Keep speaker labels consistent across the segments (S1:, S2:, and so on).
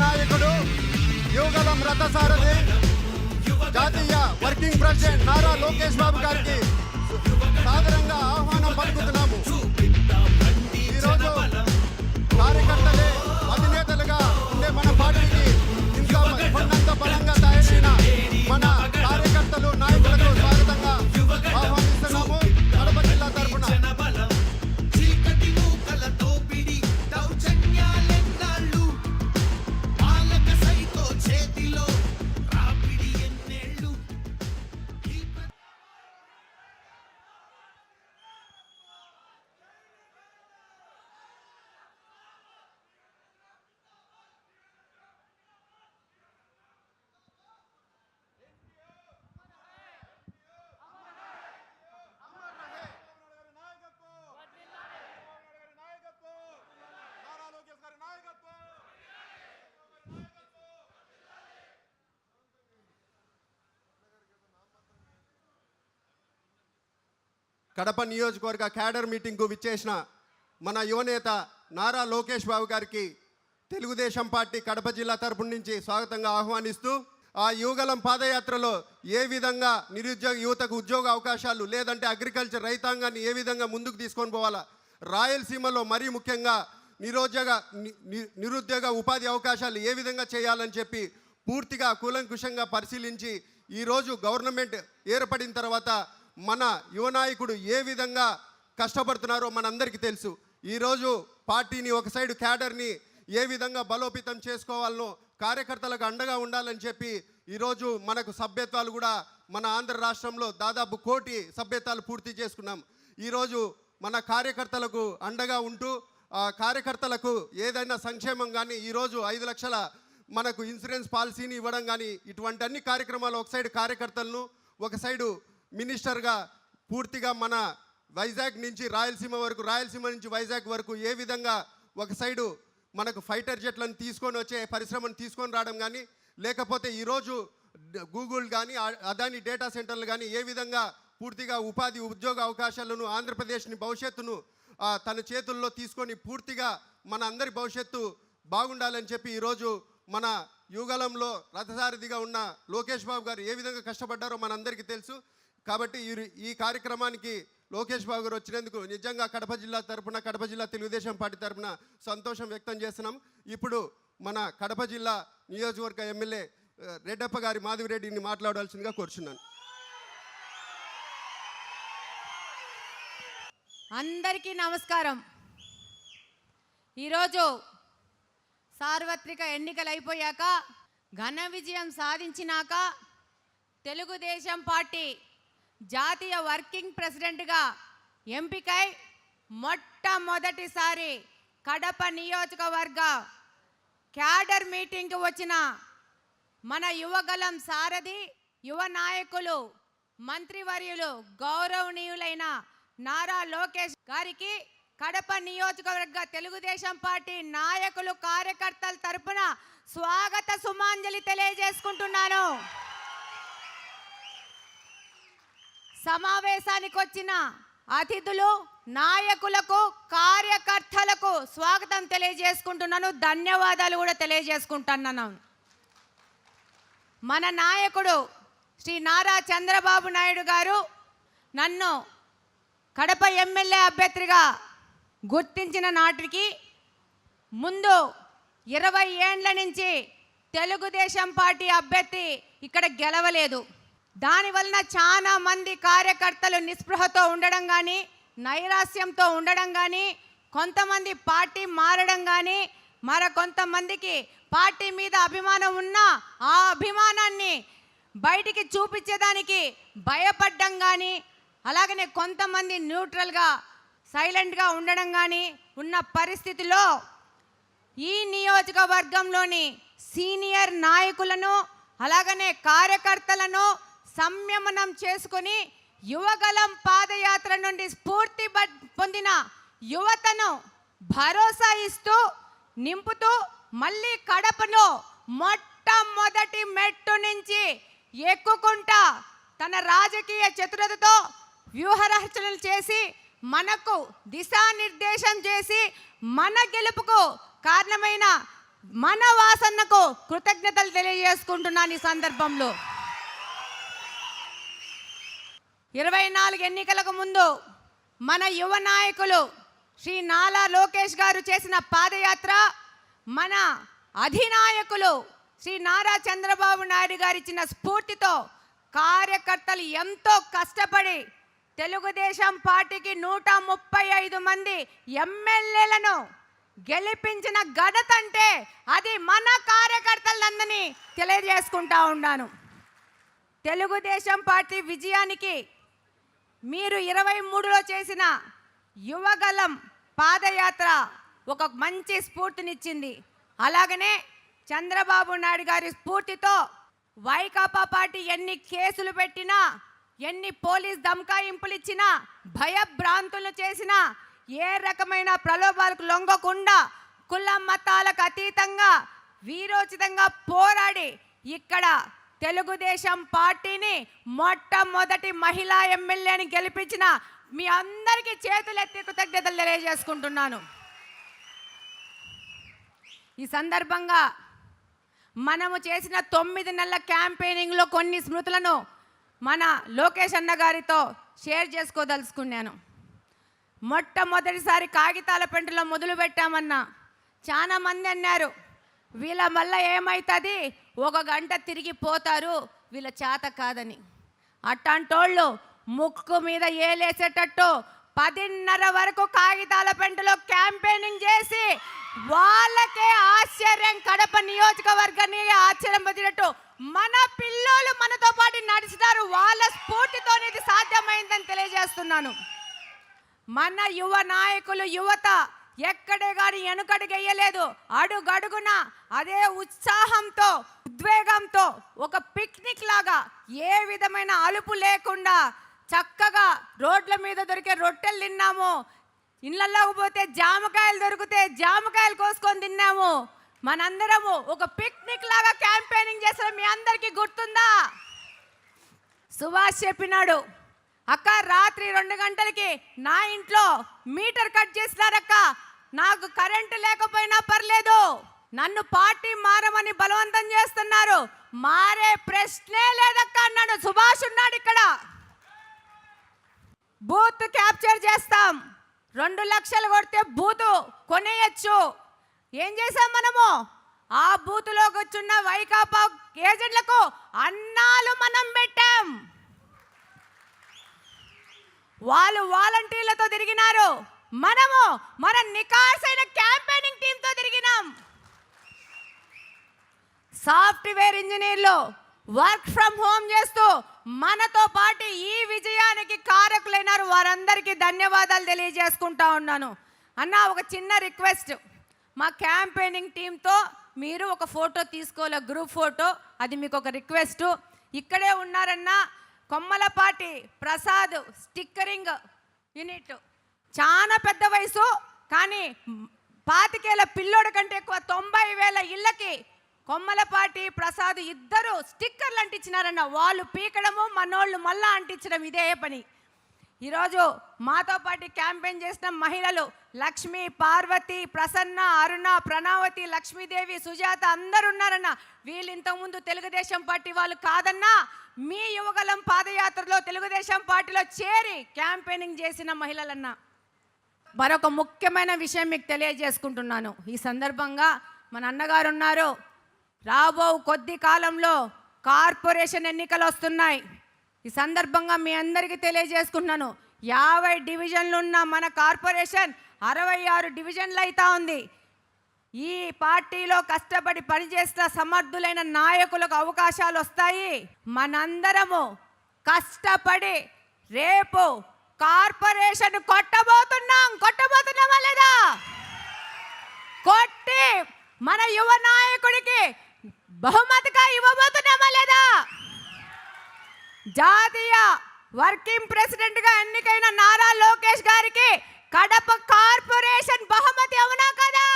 S1: నాయకుడు యువగలం రథసారథి జాతీయ వర్కింగ్ ప్రెసిడెంట్ నారా లోకేష్ బాబు గారికి సాదరంగా ఆహ్వానం పలుకుతున్నాము. ఈరోజు కార్యకర్తలే అధినేతలుగా ఉండే మన పార్టీకి ఇంకా కొండంత బలంగా తయారైన మన కార్యకర్తలు నాయకులకు స్వాగతంగా ఆహ్వానిస్తున్నాము. కడప జిల్లా తరఫున కడప నియోజకవర్గ క్యాడర్ మీటింగ్కు విచ్చేసిన మన యువనేత నారా లోకేష్ బాబు గారికి తెలుగుదేశం పార్టీ కడప జిల్లా తరపు నుంచి స్వాగతంగా ఆహ్వానిస్తూ, ఆ యువగలం పాదయాత్రలో ఏ విధంగా నిరుద్యోగ యువతకు ఉద్యోగ అవకాశాలు లేదంటే అగ్రికల్చర్ రైతాంగాన్ని ఏ విధంగా ముందుకు తీసుకొని పోవాలా, రాయలసీమలో మరీ ముఖ్యంగా నిరుద్యోగ ఉపాధి అవకాశాలు ఏ విధంగా చేయాలని చెప్పి పూర్తిగా కూలంకుషంగా పరిశీలించి ఈరోజు గవర్నమెంట్ ఏర్పడిన తర్వాత మన యువ నాయకుడు ఏ విధంగా కష్టపడుతున్నారో మనందరికీ తెలుసు. ఈరోజు పార్టీని ఒక సైడు క్యాడర్ని ఏ విధంగా బలోపేతం చేసుకోవాలనో, కార్యకర్తలకు అండగా ఉండాలని చెప్పి ఈరోజు మనకు సభ్యత్వాలు కూడా మన ఆంధ్ర రాష్ట్రంలో దాదాపు 1 కోటి సభ్యత్వాలు పూర్తి చేసుకున్నాం. ఈరోజు మన కార్యకర్తలకు అండగా ఉంటూ కార్యకర్తలకు ఏదైనా సంక్షేమం కానీ ఈరోజు 5 లక్షల మనకు ఇన్సూరెన్స్ పాలసీని ఇవ్వడం కానీ ఇటువంటి అన్ని కార్యక్రమాలు ఒక సైడు కార్యకర్తలను, ఒక సైడు మినిస్టర్గా పూర్తిగా మన వైజాగ్ నుంచి రాయలసీమ వరకు, రాయలసీమ నుంచి వైజాగ్ వరకు ఏ విధంగా ఒక సైడు మనకు ఫైటర్ జెట్లను తీసుకొని వచ్చే పరిశ్రమను తీసుకొని రావడం కానీ, లేకపోతే ఈరోజు గూగుల్ కానీ అదాని డేటా సెంటర్లు కానీ ఏ విధంగా పూర్తిగా ఉపాధి ఉద్యోగ అవకాశాలను ఆంధ్రప్రదేశ్ని భవిష్యత్తును తన చేతుల్లో తీసుకొని పూర్తిగా మన అందరి భవిష్యత్తు బాగుండాలని చెప్పి ఈరోజు మన యువగలంలో రథసారథిగా ఉన్న లోకేష్ బాబు గారు ఏ విధంగా కష్టపడ్డారో మనందరికీ తెలుసు. కాబట్టి ఈ కార్యక్రమానికి లోకేష్ బాబు గారు వచ్చినందుకు నిజంగా కడప జిల్లా తరఫున, కడప జిల్లా తెలుగుదేశం పార్టీ తరఫున సంతోషం వ్యక్తం చేస్తున్నాం. ఇప్పుడు మన కడప జిల్లా నియోజకవర్గ ఎమ్మెల్యే రెడ్డప్ప గారి మాధవిరెడ్డిని మాట్లాడాల్సిందిగా కోరుచున్నాను.
S2: అందరికీ నమస్కారం. ఈరోజు సార్వత్రిక ఎన్నికలు అయిపోయాక, ఘన విజయం సాధించినాక తెలుగుదేశం పార్టీ జాతీయ వర్కింగ్ ప్రెసిడెంట్గా ఎంపికై మొట్టమొదటిసారి కడప నియోజకవర్గ క్యాడర్ మీటింగ్కి వచ్చిన మన యువగలం సారథి, యువ నాయకులు, మంత్రివర్యులు, గౌరవనీయులైన నారా లోకేష్ గారికి కడప నియోజకవర్గ తెలుగుదేశం పార్టీ నాయకులు, కార్యకర్తల తరపున స్వాగత సుమాంజలి తెలియజేసుకుంటున్నాను. సమావేశానికి వచ్చిన అతిథులు, నాయకులకు, కార్యకర్తలకు స్వాగతం తెలియజేసుకుంటున్నాను. ధన్యవాదాలు కూడా తెలియజేసుకుంటున్నాను. మన నాయకుడు శ్రీ నారా చంద్రబాబు నాయుడు గారు నన్ను కడప ఎమ్మెల్యే అభ్యర్థిగా గుర్తించిన నాటికి ముందు 20 ఏండ్ల నుంచి తెలుగుదేశం పార్టీ అభ్యర్థి ఇక్కడ గెలవలేదు. దానివలన చాలా మంది కార్యకర్తలు నిస్పృహతో ఉండడం కానీ, నైరాస్యంతో ఉండడం కానీ, కొంతమంది పార్టీ మారడం కానీ, కొంతమందికి పార్టీ మీద అభిమానం ఉన్నా ఆ అభిమానాన్ని బయటికి చూపించేదానికి భయపడడం కానీ, అలాగనే కొంతమంది న్యూట్రల్గా సైలెంట్గా ఉండడం కానీ ఉన్న పరిస్థితిలో ఈ నియోజకవర్గంలోని సీనియర్ నాయకులను, అలాగనే కార్యకర్తలను సంయమనం చేసుకొని యువగలం పాదయాత్ర నుండి స్ఫూర్తి పొందిన యువతను భరోసా ఇస్తూ నింపుతూ మళ్ళీ కడపను మొట్టమొదటి మెట్టు నుంచి ఎక్కుకుంటా తన రాజకీయ చతురతతో వ్యూహరచనలు చేసి మనకు దిశానిర్దేశం చేసి మన గెలుపుకు కారణమైన మన వాసన్నకు కృతజ్ఞతలు తెలియజేసుకుంటున్నాను ఈ సందర్భంలో. 24 ఎన్నికలకు ముందు మన యువ నాయకులు శ్రీ నారా లోకేష్ గారు చేసిన పాదయాత్ర, మన అధినాయకులు శ్రీ నారా చంద్రబాబు నాయుడు గారు ఇచ్చిన స్ఫూర్తితో కార్యకర్తలు ఎంతో కష్టపడి తెలుగుదేశం పార్టీకి 135 మంది ఎమ్మెల్యేలను గెలిపించిన ఘనత అంటే అది మన కార్యకర్తలందరినీ తెలియజేసుకుంటా ఉన్నాను. తెలుగుదేశం పార్టీ విజయానికి మీరు 23లో చేసిన యువగలం పాదయాత్ర ఒక మంచి స్ఫూర్తినిచ్చింది. అలాగనే చంద్రబాబు నాయుడు గారి స్ఫూర్తితో వైకాపా పార్టీ ఎన్ని కేసులు పెట్టినా, ఎన్ని పోలీస్ దమకాయింపులు ఇచ్చినా, భయభ్రాంతులు చేసినా, ఏ రకమైన ప్రలోభాలకు లొంగకుండా కుల మతాలకు అతీతంగా వీరోచితంగా పోరాడి ఇక్కడ తెలుగుదేశం పార్టీని మొట్టమొదటి మహిళా ఎమ్మెల్యేని గెలిపించిన మీ అందరికీ చేతులెత్తి కృతజ్ఞతలు తెలియజేసుకుంటున్నాను. ఈ సందర్భంగా మనము చేసిన 9 నెలల క్యాంపెయినింగ్లో కొన్ని స్మృతులను మన లోకేష్ అన్న గారితో షేర్ చేసుకోదలుచుకున్నాను. మొట్టమొదటిసారి కాగితాల పెంటలో మొదలు పెట్టామన్నా చాలా మంది అన్నారు, వీళ్ళ వల్ల ఏమవుతుంది, 1 గంట తిరిగిపోతారు, వీళ్ళ చేత కాదని. అట్లాంటోళ్ళు ముక్కు మీద ఏలేసేటట్టు 10:30 వరకు కాగితాల పెంటలో క్యాంపెయినింగ్ చేసి వాళ్ళకే ఆశ్చర్యం, కడప నియోజకవర్గాన్ని ఆశ్చర్యం పొందినట్టు మన పిల్లలు మనతో పాటు నడిచినారు. వాళ్ళ స్ఫూర్తితోనే ఇది సాధ్యమైందని తెలియజేస్తున్నాను. మన యువ నాయకులు, యువత ఎక్కడే కానీ వెనుకడుగేయలేదు. అడుగడుగున అదే ఉత్సాహంతో, ఉద్వేగంతో ఒక పిక్నిక్ లాగా ఏ విధమైన అలుపు లేకుండా చక్కగా రోడ్ల మీద దొరికే రొట్టెలు తిన్నాము, ఇళ్ళల్లోకి పోతే జామకాయలు దొరికితే జామకాయలు కోసుకొని తిన్నాము. మనందరము ఒక పిక్నిక్ లాగా క్యాంపెయినింగ్ చేస్తాం. మీ అందరికీ గుర్తుందా? సుభాష్ చెప్పినాడు, అక్క రాత్రి 2 గంటలకి నా ఇంట్లో మీటర్ కట్ చేసినారక్క, నాకు కరెంటు లేకపోయినా పర్లేదు, నన్ను పార్టీ మారమని బలవంతం చేస్తున్నారు, మారే ప్రశ్నే లేదక్క అన్నాడు. సుభాష్ ఉన్నాడు ఇక్కడ. బూత్ క్యాప్చర్ చేస్తాం, 2 లక్షలు కొడితే బూత్ కొనేయచ్చు. ఏం చేసాం మనము? ఆ బూత్లోకి వచ్చున్న వైకాపా ఏజెంట్లకు అన్నాలు మనం పెట్టాం. వాళ్ళు వాలంటీర్లతో తిరిగినారు, మనము మన నికార్సైన క్యాంపెయినింగ్ టీంతో తిరిగినాం. సాఫ్ట్వేర్ ఇంజనీర్లు వర్క్ ఫ్రమ్ హోమ్ చేస్తూ మనతో పాటు ఈ విజయానికి కారకులైనారు. వారందరికీ ధన్యవాదాలు తెలియజేసుకుంటా ఉన్నాను. అన్న, ఒక చిన్న రిక్వెస్ట్, మా క్యాంపెయినింగ్ టీంతో మీరు ఒక ఫోటో తీసుకోవాలి, గ్రూప్ ఫోటో. అది మీకు ఒక రిక్వెస్ట్. ఇక్కడే ఉన్నారన్నా కొమ్మలపాటి ప్రసాద్ స్టిక్కరింగ్ యూనిట్, చాలా పెద్ద వయసు కానీ 25 పిల్లోడి కంటే ఎక్కువ 90,000 ఇళ్ళకి కొమ్మలపాటి ప్రసాద్ ఇద్దరు స్టిక్కర్లు అంటించినారన్న. వాళ్ళు పీకడము, మనోళ్ళు మళ్ళా అంటించడం ఇదే పని. ఈరోజు మాతో పాటు క్యాంపెయిన్ చేసిన మహిళలు లక్ష్మి, పార్వతి, ప్రసన్న, అరుణ, ప్రణావతి, లక్ష్మీదేవి, సుజాత అందరు ఉన్నారన్న. వీళ్ళు ఇంతకుముందు తెలుగుదేశం పార్టీ వాళ్ళు కాదన్నా, మీ యువగలం పాదయాత్రలో తెలుగుదేశం పార్టీలో చేరి క్యాంపెయినింగ్ చేసిన మహిళలన్న. మరొక ముఖ్యమైన విషయం మీకు తెలియజేసుకుంటున్నాను. ఈ సందర్భంగా మన అన్నగారు ఉన్నారు, రాబో కొద్ది కాలంలో కార్పొరేషన్ ఎన్నికలు వస్తున్నాయి. ఈ సందర్భంగా మీ అందరికీ తెలియజేసుకుంటున్నాను, 50 డివిజన్లు ఉన్న మన కార్పొరేషన్ 66 డివిజన్లు అవుతా ఉంది. ఈ పార్టీలో కష్టపడి పనిచేసిన సమర్థులైన నాయకులకు అవకాశాలు వస్తాయి. మనందరము కష్టపడి రేపు కార్పొరేషన్ కొట్టబోతున్నామా లేదా? కొట్టి మన యువ నాయకుడికి బహుమతిగా ఇవ్వబోతున్నామా లేదా? జాతీయ వర్కింగ్ ప్రెసిడెంట్గా ఎన్నికైన నారా లోకేష్ గారికి కడప కార్పొరేషన్ బహుమతి అవునా కదా?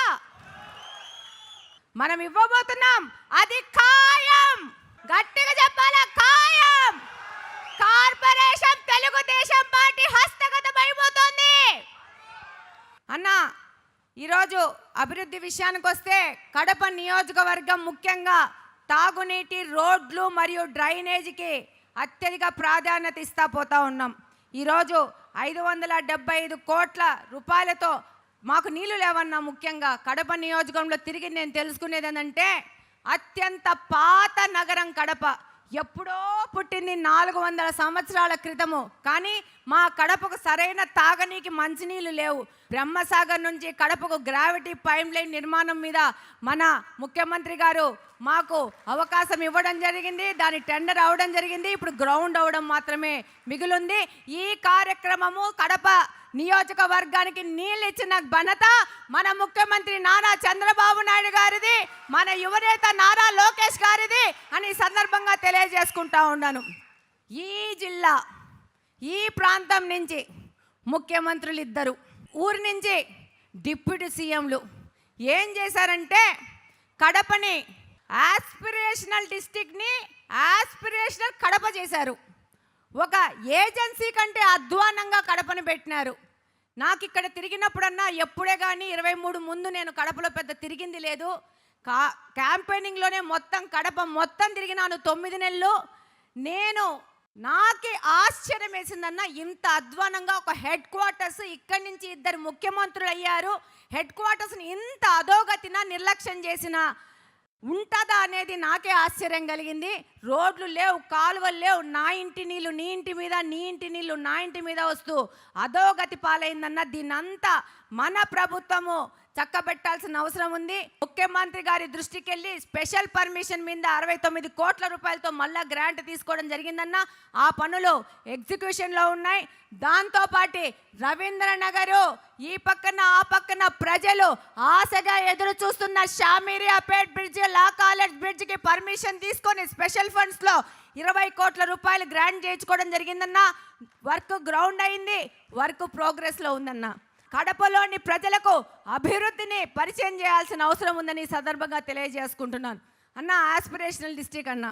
S2: మనం ఇవ్వబోతున్నాం. అది ఖాయం. గట్టిగా చెప్పాలా? ఖాయం. కార్పొరేషన్ తెలుగుదేశం పార్టీ హస్తగతం అయిపోతుంది. అన్న, ఈరోజు అభివృద్ధి విషయానికి వస్తే కడప నియోజకవర్గం ముఖ్యంగా తాగునీటి, రోడ్లు మరియు డ్రైనేజీకి అత్యధిక ప్రాధాన్యత ఇస్తా పోతా ఉన్నాం. ఈరోజు 575 కోట్ల రూపాయలతో మాకు నీళ్లు లేవన్నా. ముఖ్యంగా కడప నియోజకవర్గంలో తిరిగి నేను తెలుసుకునేది ఏంటంటే, అత్యంత పాత నగరం కడప. ఎప్పుడో పుట్టింది 400 సంవత్సరాల క్రితము. కానీ మా కడపకు సరైన తాగనీకి మంచినీళ్ళు లేవు. బ్రహ్మసాగర్ నుంచి కడపకు గ్రావిటీ పైప్ లైన్ నిర్మాణం మీద మన ముఖ్యమంత్రి గారు మాకు అవకాశం ఇవ్వడం జరిగింది. దాని టెండర్ అవడం జరిగింది. ఇప్పుడు గ్రౌండ్ అవడం మాత్రమే మిగిలింది. ఈ కార్యక్రమము కడప నియోజకవర్గానికి నీళ్ళు ఇచ్చిన ఘనత మన ముఖ్యమంత్రి నారా చంద్రబాబు నాయుడు గారిది, మన యువనేత నారా లోకేష్ గారిది అని సందర్భంగా తెలియజేసుకుంటా ఉన్నాను. ఈ జిల్లా, ఈ ప్రాంతం నుంచి ముఖ్యమంత్రులు ఇద్దరు, ఊరి నుంచి డిప్యూటీ సీఎంలు ఏం చేశారంటే, కడపని ఆస్పిరేషనల్ డిస్ట్రిక్ట్ని ఆస్పిరేషనల్ కడప చేశారు. ఒక ఏజెన్సీ కంటే అధ్వానంగా కడపను పెట్టినారు. నాకు ఇక్కడ తిరిగినప్పుడన్నా ఎప్పుడే కానీ 23 ముందు నేను కడపలో పెద్ద తిరిగింది లేదు. క్యాంపెయినింగ్లోనే మొత్తం కడప మొత్తం తిరిగినాను 9 నెలలు. నాకే ఆశ్చర్యం వేసిందన్న, ఇంత అధ్వానంగా ఒక హెడ్ క్వార్టర్స్, ఇక్కడి నుంచి 2 ముఖ్యమంత్రులు అయ్యారు. హెడ్ క్వార్టర్స్ని ఇంత అధోగతిన నిర్లక్ష్యం చేసిన ఉంటుందా అనేది నాకే ఆశ్చర్యం కలిగింది. రోడ్లు లేవు, కాలువలు లేవు, నా ఇంటి నీళ్ళు నీ ఇంటి మీద, నీ ఇంటి నీళ్ళు నా ఇంటి మీద వస్తూ అధోగతి పాలైందన్న. దీన్నంతా మన ప్రభుత్వము చక్కబెట్టాల్సిన అవసరం ఉంది. ముఖ్యమంత్రి గారి దృష్టికి వెళ్ళి స్పెషల్ పర్మిషన్ మీద 69 కోట్ల రూపాయలతో మళ్ళా గ్రాంట్ తీసుకోవడం జరిగిందన్న. ఆ పనులు ఎగ్జిక్యూషన్లో ఉన్నాయి. దాంతోపాటు రవీంద్రనగరు ఈ పక్కన ఆ పక్కన ప్రజలు ఆశగా ఎదురు చూస్తున్న షామీరియాపేట్ బ్రిడ్జ్, లా కాలేజ్ బ్రిడ్జ్కి పర్మిషన్ తీసుకొని స్పెషల్ ఫండ్స్లో 20 కోట్ల రూపాయలు గ్రాంట్ చేయించుకోవడం జరిగిందన్న. వర్క్ గ్రౌండ్ అయింది, వర్క్ ప్రోగ్రెస్లో ఉందన్న. కడపలోని ప్రజలకు అభివృద్ధిని పరిచయం చేయాల్సిన అవసరం ఉందని సందర్భంగా తెలియజేసుకుంటున్నాను. అన్న, ఆస్పిరేషనల్ డిస్ట్రిక్ట్ అన్న,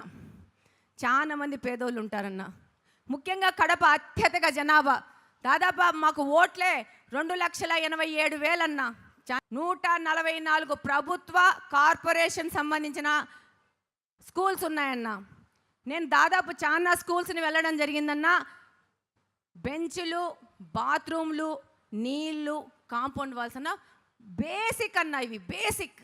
S2: చాలా మంది పేదోళ్ళు ఉంటారన్న. ముఖ్యంగా కడప అత్యధిక జనాభా, దాదాపు మాకు ఓట్లే 2,87,000 అన్న. 144 ప్రభుత్వ కార్పొరేషన్ సంబంధించిన స్కూల్స్ ఉన్నాయన్న. నేను దాదాపు చాలా స్కూల్స్ని వెళ్ళడం జరిగిందన్న. బెంచ్లు, బాత్రూమ్లు, నీళ్ళు, కాంపౌండ్ వాల్స్ అన్న బేసిక్ అన్న. ఇవి బేసిక్.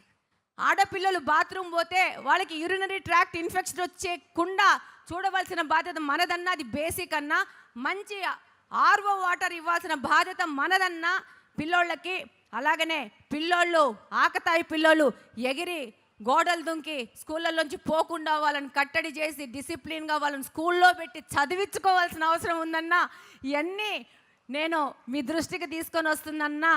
S2: ఆడపిల్లలు బాత్రూమ్ పోతే వాళ్ళకి యూరినరీ ట్రాక్ట్ ఇన్ఫెక్షన్ వచ్చేకుండా చూడవలసిన బాధ్యత మనదన్న. అది బేసిక్ అన్న. మంచి ఆర్ఓ వాటర్ ఇవ్వాల్సిన బాధ్యత మనదన్న పిల్లోళ్ళకి. అలాగనే పిల్లోళ్ళు, ఆకతాయి పిల్లోళ్ళు ఎగిరి గోడలు దుంకి స్కూళ్ళల్లోంచి పోకుండా వాళ్ళని కట్టడి చేసి డిసిప్లిన్గా వాళ్ళని స్కూల్లో పెట్టి చదివించుకోవాల్సిన అవసరం ఉందన్న. ఇవన్నీ నేను మీ దృష్టికి తీసుకొని వస్తుందన్నా.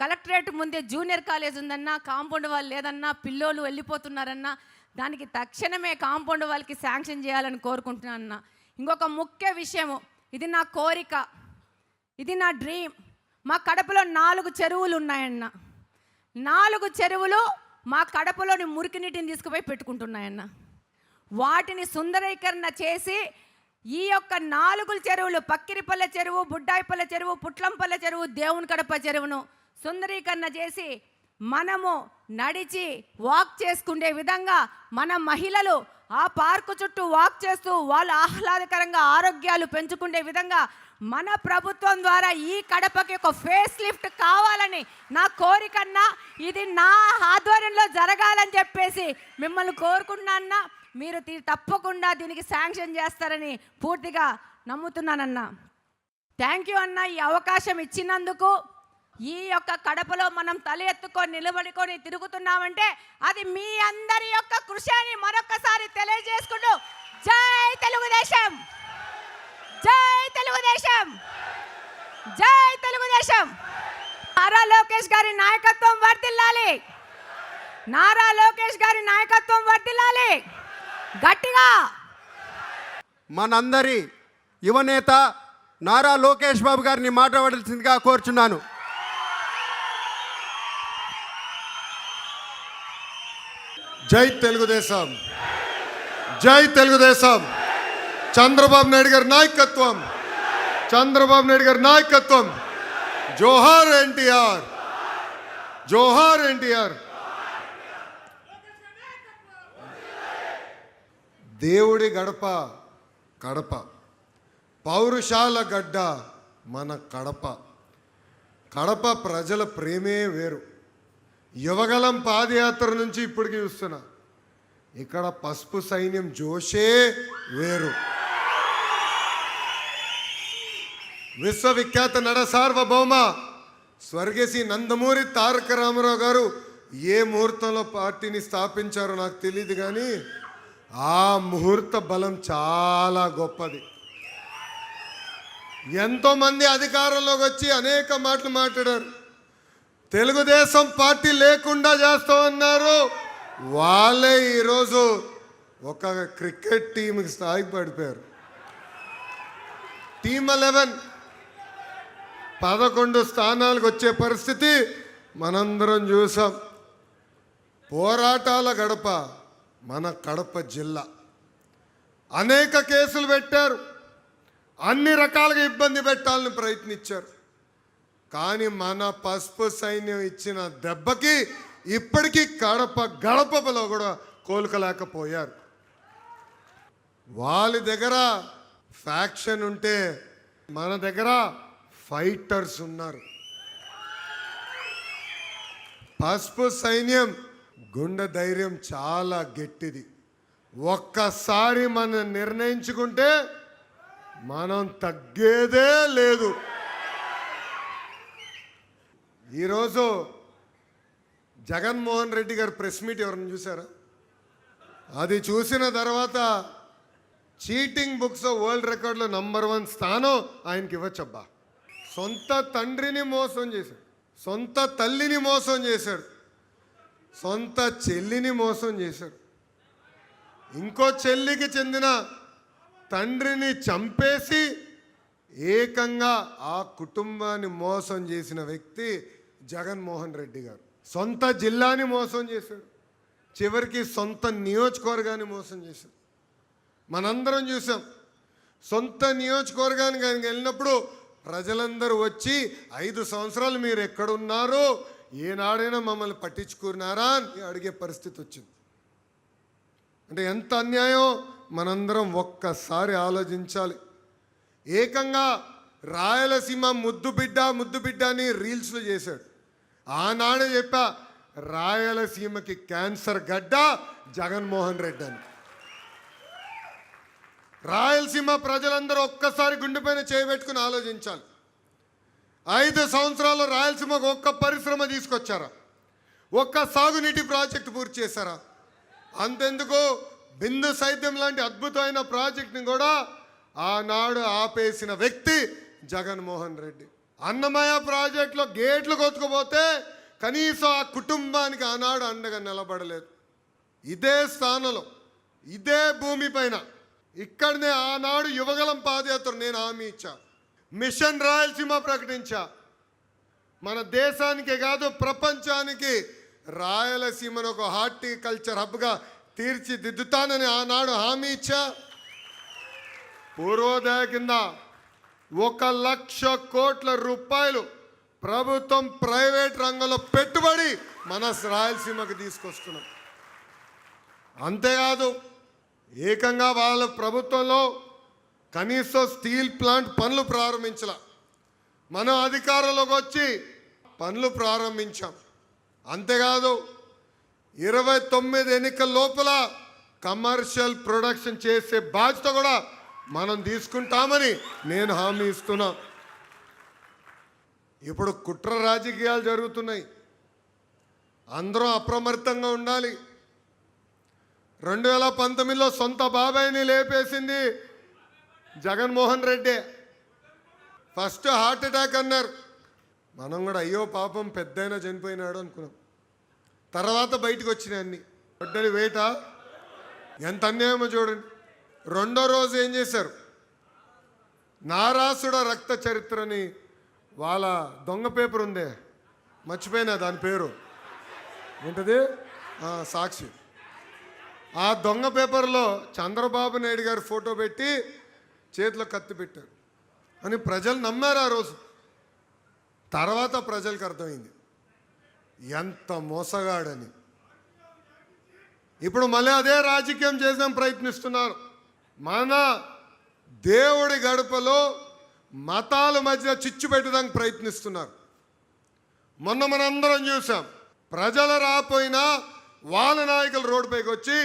S2: కలెక్టరేట్ ముందే జూనియర్ కాలేజ్ ఉందన్న, కాంపౌండ్ వాళ్ళు లేదన్నా, పిల్లోళ్ళు వెళ్ళిపోతున్నారన్నా. దానికి తక్షణమే కాంపౌండ్ వాళ్ళకి శాంక్షన్ చేయాలని కోరుకుంటున్నానన్నా. ఇంకొక ముఖ్య విషయము, ఇది నా కోరిక, ఇది నా డ్రీమ్. మా కడపలో 4 చెరువులు ఉన్నాయన్న. 4 చెరువులు మా కడపలోని మురికి నీటిని తీసుకుపోయి పెట్టుకుంటున్నాయన్న. వాటిని సుందరీకరణ చేసి ఈ యొక్క 4 చెరువులు, పక్కిరిపల్లె చెరువు, బుడ్డాయిపల్లె చెరువు, పుట్లంపల్లె చెరువు, దేవుని కడప చెరువును సుందరీకరణ చేసి మనము నడిచి వాక్ చేసుకునే విధంగా మన మహిళలు ఆ పార్కు చుట్టూ వాక్ చేస్తూ వాళ్ళు ఆహ్లాదకరంగా ఆరోగ్యాలు పెంచుకునే విధంగా మన ప్రభుత్వం ద్వారా ఈ కడపకి ఒక ఫేస్ లిఫ్ట్ కావాలని నా కోరికన్నా. ఇది నా ఆధ్వర్యంలో జరగాలని చెప్పేసి మిమ్మల్ని కోరుకుంటున్నా. మీరు తప్పకుండా దీనికి శాంక్షన్ చేస్తారని పూర్తిగా నమ్ముతున్నానన్నా. థ్యాంక్ యూ అన్న, ఈ అవకాశం ఇచ్చినందుకు. ఈ యొక్క కడపలో మనం తల ఎత్తుకొని నిలబడుకొని తిరుగుతున్నామంటే అది మీ అందరి యొక్క కృషి అని మరొకసారి తెలియజేసుకుంటూ, జై తెలుగుదేశం, జై తెలుగుదేశం, జై తెలుగుదేశం. నారా లోకేష్ గారి నాయకత్వం వర్ధిల్లాలి, నారా లోకేష్ గారి నాయకత్వం వర్ధిల్లాలి గట్టిగా.
S1: మనందరి యువనేత నారా లోకేష్ బాబు గారిని మాట్లాడవలసిందిగా కోరుచున్నాను.
S3: జై తెలుగుదేశం, జై తెలుగుదేశం. చంద్రబాబు నాయుడు గారి నాయకత్వం, చంద్రబాబు నాయుడు గారి నాయకత్వం. జోహార్ ఎన్టీఆర్, జోహార్ ఎన్టీఆర్. దేవుడి గడప కడప, పౌరుషాల గడ్డ మన కడప. కడప ప్రజల ప్రేమే వేరు. యువగలం పాదయాత్ర నుంచి ఇప్పటికి చూస్తున్నా, ఇక్కడ పసుపు సైన్యం జోషే వేరు. విశ్వవిఖ్యాత నట సార్వభౌమ స్వర్గశ్రీ నందమూరి తారక రామారావు గారు ఏ ముహూర్తంలో పార్టీని స్థాపించారో నాకు తెలియదు, కానీ ఆ ముహూర్త బలం చాలా గొప్పది. ఎంతోమంది అధికారంలోకి వచ్చి అనేక మాటలు మాట్లాడారు. తెలుగుదేశం పార్టీ లేకుండా చేస్తామన్నారు. వాళ్ళే ఈరోజు ఒక క్రికెట్ టీంకి స్థాయి పడిపోయారు. టీమ్ 11 11 స్థానాలకు వచ్చే పరిస్థితి మనందరం చూసాం. పోరాటాల గడప మన కడప జిల్లా. అనేక కేసులు పెట్టారు, అన్ని రకాలుగా ఇబ్బంది పెట్టాలని ప్రయత్నించారు. కానీ మన పసుపు సైన్యం ఇచ్చిన దెబ్బకి ఇప్పటికీ కడప గడపలో కూడా కోలుకోలేకపోయారు. వాళ్ళ దగ్గర ఫ్యాక్షన్ ఉంటే మన దగ్గర ఫైటర్స్ ఉన్నారు. పసుపు సైన్యం గుండె ధైర్యం చాలా గట్టిది. ఒక్కసారి మనం నిర్ణయించుకుంటే మనం తగ్గేదే లేదు. ఈరోజు జగన్మోహన్ రెడ్డి గారు ప్రెస్ మీట్ ఎవరిని చూసారా? అది చూసిన తర్వాత చీటింగ్ బుక్స్ వరల్డ్ రికార్డులో నంబర్ 1 స్థానం ఆయనకి ఇవ్వచ్చబ్బా. సొంత తండ్రిని మోసం చేశాడు, సొంత తల్లిని మోసం చేశాడు, సొంత చెల్లిని మోసం చేశాడు, ఇంకో చెల్లికి చెందిన తండ్రిని చంపేసి ఏకంగా ఆ కుటుంబాన్ని మోసం చేసిన వ్యక్తి జగన్మోహన్ రెడ్డి గారు. సొంత జిల్లాని మోసం చేశాడు, చివరికి సొంత నియోజకవర్గాన్ని మోసం చేశాడు. మనందరం చూసాం. సొంత నియోజకవర్గానికి ఆయన వెళ్ళినప్పుడు ప్రజలందరూ వచ్చి 5 సంవత్సరాలు మీరు ఎక్కడున్నారో, ఏనాడైనా మమ్మల్ని పట్టించుకున్నారా అని అడిగే పరిస్థితి వచ్చింది. అంటే ఎంత అన్యాయం మనందరం ఒక్కసారి ఆలోచించాలి. ఏకంగా రాయలసీమ ముద్దు బిడ్డ అని రీల్స్లో చేశాడు. ఆనాడే చెప్పా, రాయలసీమకి క్యాన్సర్ గడ్డ జగన్మోహన్ రెడ్డి అని. రాయలసీమ ప్రజలందరూ ఒక్కసారి గుండెపైన చేయబెట్టుకుని ఆలోచించాలి. 5 సంవత్సరాల్లో రాయలసీమకు ఒక్క పరిశ్రమ తీసుకొచ్చారా? ఒక్క సాగునీటి ప్రాజెక్టు పూర్తి చేశారా? అంతెందుకు, బిందు సైద్యం లాంటి అద్భుతమైన ప్రాజెక్టుని కూడా ఆనాడు ఆపేసిన వ్యక్తి జగన్మోహన్ రెడ్డి. అన్నమయ్య ప్రాజెక్టులో గేట్లు కొట్టుకుపోతే కనీసం ఆ కుటుంబానికి ఆనాడు అండగా నిలబడలేదు. ఇదే స్థానంలో, ఇదే భూమిపైన, ఇక్కడనే ఆనాడు యువగలం పాదయాత్ర నేను హామీ ఇచ్చా, మిషన్ రాయలసీమ ప్రకటించా. మన దేశానికే కాదు ప్రపంచానికి రాయలసీమను ఒక హార్టికల్చర్ హబ్గా తీర్చిదిద్దుతానని ఆనాడు హామీ ఇచ్చా. పూర్వోదయ కింద 1,00,000 కోట్ల రూపాయలు ప్రభుత్వం ప్రైవేట్ రంగంలో పెట్టుబడి మన రాయలసీమకు తీసుకొస్తున్నాం. అంతేకాదు, ఏకంగా వాళ్ళ ప్రభుత్వంలో కనీసం స్టీల్ ప్లాంట్ పనులు ప్రారంభించాల. మనం అధికారంలోకి వచ్చి పనులు ప్రారంభించాం. అంతేకాదు, 29 ఎన్నికల లోపల కమర్షియల్ ప్రొడక్షన్ చేసే బాధ్యత కూడా మనం తీసుకుంటామని నేను హామీ ఇస్తున్నా. ఇప్పుడు కుట్ర రాజకీయాలు జరుగుతున్నాయి, అందరూ అప్రమత్తంగా ఉండాలి. 2019లో సొంత బాబాయిని లేపేసింది Jaganmohan Reddy. First heart attack అన్నారు, మనం కూడా అయ్యో పాపం పెద్దయినా చనిపోయినాడు అనుకున్నాం. తర్వాత బయటకు వచ్చినాయి అన్ని. వడ్డలి వేట ఎంత అన్యాయమో చూడండి. రెండో రోజు ఏం చేశారు, నారాసుడ రక్త చరిత్రని వాళ్ళ దొంగ పేపర్ ఉందే, మర్చిపోయినా దాని పేరు ఏంటది, సాక్షి. ఆ దొంగ పేపర్లో చంద్రబాబు నాయుడు గారి ఫోటో పెట్టి చేతిలో కత్తి పెట్టారు అని ప్రజలు నమ్మారు ఆ రోజు. తర్వాత ప్రజలకు అర్థమైంది ఎంత మోసగాడని. ఇప్పుడు మళ్ళీ అదే రాజకీయం చేసాం ప్రయత్నిస్తున్నారు. మన దేవుడి గడపలో మతాల మధ్య చిచ్చు పెట్టడానికి ప్రయత్నిస్తున్నారు. మొన్న మనందరం చూసాం, ప్రజలు రాపోయినా వాళ్ళ నాయకులు రోడ్డుపైకి వచ్చి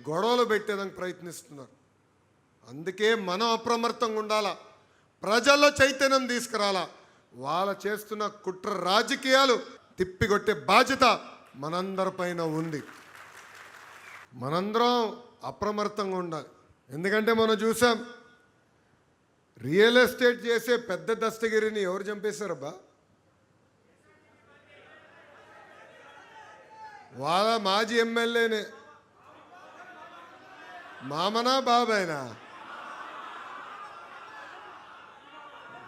S3: గొడవలు పెట్టేదానికి ప్రయత్నిస్తున్నారు. అందుకే మనం అప్రమత్తంగా ఉండాలా, ప్రజల్లో చైతన్యం తీసుకురాలా. వాళ్ళ చేస్తున్న కుట్ర రాజకీయాలు తిప్పికొట్టే బాధ్యత మనందరిపైన ఉంది. మనందరం అప్రమత్తంగా ఉండాలి. ఎందుకంటే మనం చూసాం, రియల్ ఎస్టేట్ చేసే పెద్ద దస్తగిరిని ఎవరు చంపేశారబ్బా? వాళ్ళ మాజీ ఎమ్మెల్యేనే. మామనా బాబాయినా?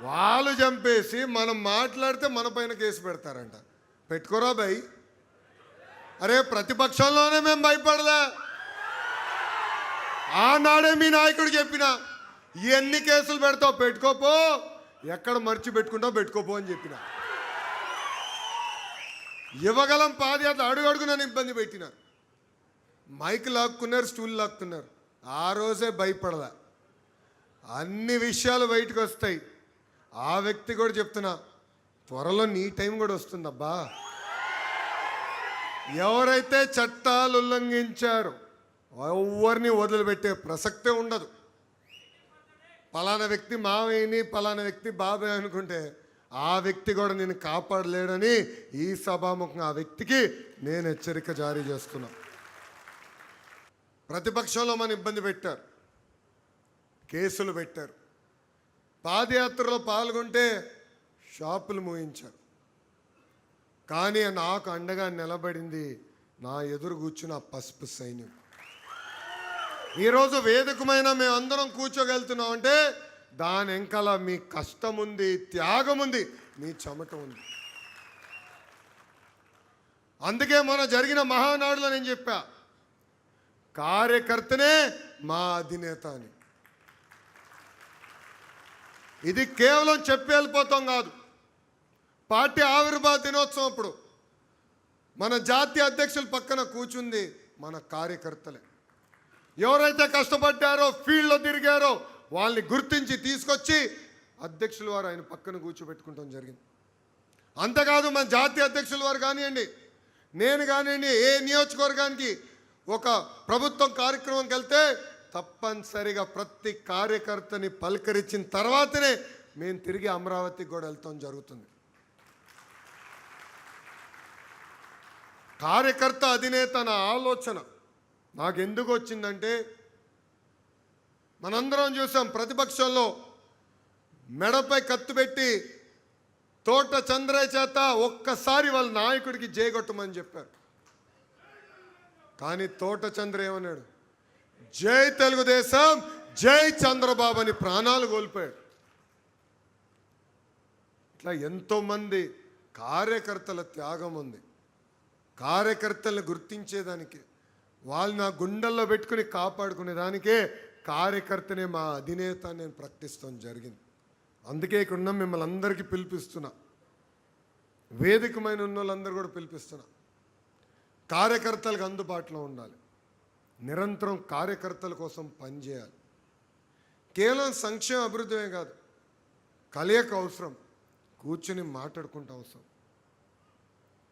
S3: వాళ్ళు చంపేసి మనం మాట్లాడితే మన పైన కేసు పెడతారంట. పెట్టుకోరా భయ్. అరే ప్రతిపక్షంలోనే మేము భయపడలే. ఆనాడే మీ నాయకుడు చెప్పిన, ఎన్ని కేసులు పెడతావు పెట్టుకోపో, ఎక్కడ మర్చి పెట్టుకుంటావు పెట్టుకోపో అని చెప్పిన. ఇవ్వగలం పాదయాత్ర అడుగడుగు నన్ను ఇబ్బంది పెట్టినారు. మైక్ లాక్కున్నారు, స్టూల్ లాక్కున్నారు. ఆ రోజే భయపడలే. అన్ని విషయాలు బయటకు వస్తాయి. ఆ వ్యక్తి కూడా చెప్తున్నా, త్వరలో నీ టైం కూడా వస్తుందబ్బా. ఎవరైతే చట్టాలు ఉల్లంఘించారో ఎవరిని వదిలిపెట్టే ప్రసక్తే ఉండదు. పలానా వ్యక్తి మావయ్యని, పలానా వ్యక్తి బాబాయ్ అనుకుంటే ఆ వ్యక్తి కూడా నేను కాపాడలేడని ఈ సభాముఖంగా ఆ వ్యక్తికి నేను హెచ్చరిక జారీ చేస్తున్నా. ప్రతిపక్షంలో మన ఇబ్బంది పెట్టారు, కేసులు పెట్టారు. పాదయాత్రలో పాల్గొంటే షాపులు మూయించారు. కానీ నాకు అండగా నిలబడింది నా ఎదురు కూర్చున్న పసుపు సైన్యం. ఈరోజు వేదికమైన మేమందరం కూర్చోగలుగుతున్నాం అంటే దాని వెనకాల మీ కష్టం ఉంది, త్యాగం ఉంది, మీ చెమట ఉంది. అందుకే మన జరిగిన మహానాడులో నేను చెప్పా, కార్యకర్తనే మా అధినేత అని. ఇది కేవలం చెప్పి వెళ్ళిపోతాం కాదు. పార్టీ ఆవిర్భావ దినోత్సవం అప్పుడు మన జాతీయ అధ్యక్షుల పక్కన కూర్చుంది మన కార్యకర్తలే. ఎవరైతే కష్టపడ్డారో, ఫీల్డ్లో తిరిగారో వాళ్ళని గుర్తించి తీసుకొచ్చి అధ్యక్షుల వారు ఆయన పక్కన కూర్చోబెట్టుకుంటాం జరిగింది. అంతేకాదు మన జాతీయ అధ్యక్షుల వారు కానివ్వండి, నేను కానివ్వండి, ఏ నియోజకవర్గానికి ఒక ప్రభుత్వం కార్యక్రమంకి వెళ్తే తప్పనిసరిగా ప్రతి కార్యకర్తని పలకరించిన తర్వాతనే మేము తిరిగి అమరావతికి కూడా వెళ్తాం జరుగుతుంది. కార్యకర్త అధినేత నా ఆలోచన నాకు ఎందుకు వచ్చిందంటే, మనందరం చూసాం ప్రతిపక్షంలో మెడపై కత్తి పెట్టి తోట చంద్రయ్య చేత ఒక్కసారి వాళ్ళ నాయకుడికి జయగొట్టమని చెప్పారు. కానీ తోట చంద్ర ఏమన్నాడు? జై తెలుగుదేశం, జై చంద్రబాబు అని ప్రాణాలు కోల్పోయాడు. ఇట్లా ఎంతోమంది కార్యకర్తల త్యాగం ఉంది. కార్యకర్తలను గుర్తించేదానికి, వాళ్ళు నా గుండెల్లో పెట్టుకుని కాపాడుకునేదానికే కార్యకర్తనే మా అధినేత నేను ప్రకటిస్తాం జరిగింది. అందుకే ఇక్కడ ఉన్న మిమ్మల్ని అందరికీ పిలిపిస్తున్నా, వేదికమైన ఉన్న వాళ్ళందరూ కూడా పిలిపిస్తున్నా. కార్యకర్తలకు అందుబాటులో ఉండాలి, నిరంతరం కార్యకర్తల కోసం పనిచేయాలి. కేవలం సంక్షేమ అభివృద్ధి కాదు, కలయిక అవసరం, కూర్చుని మాట్లాడుకుంటూ అవసరం.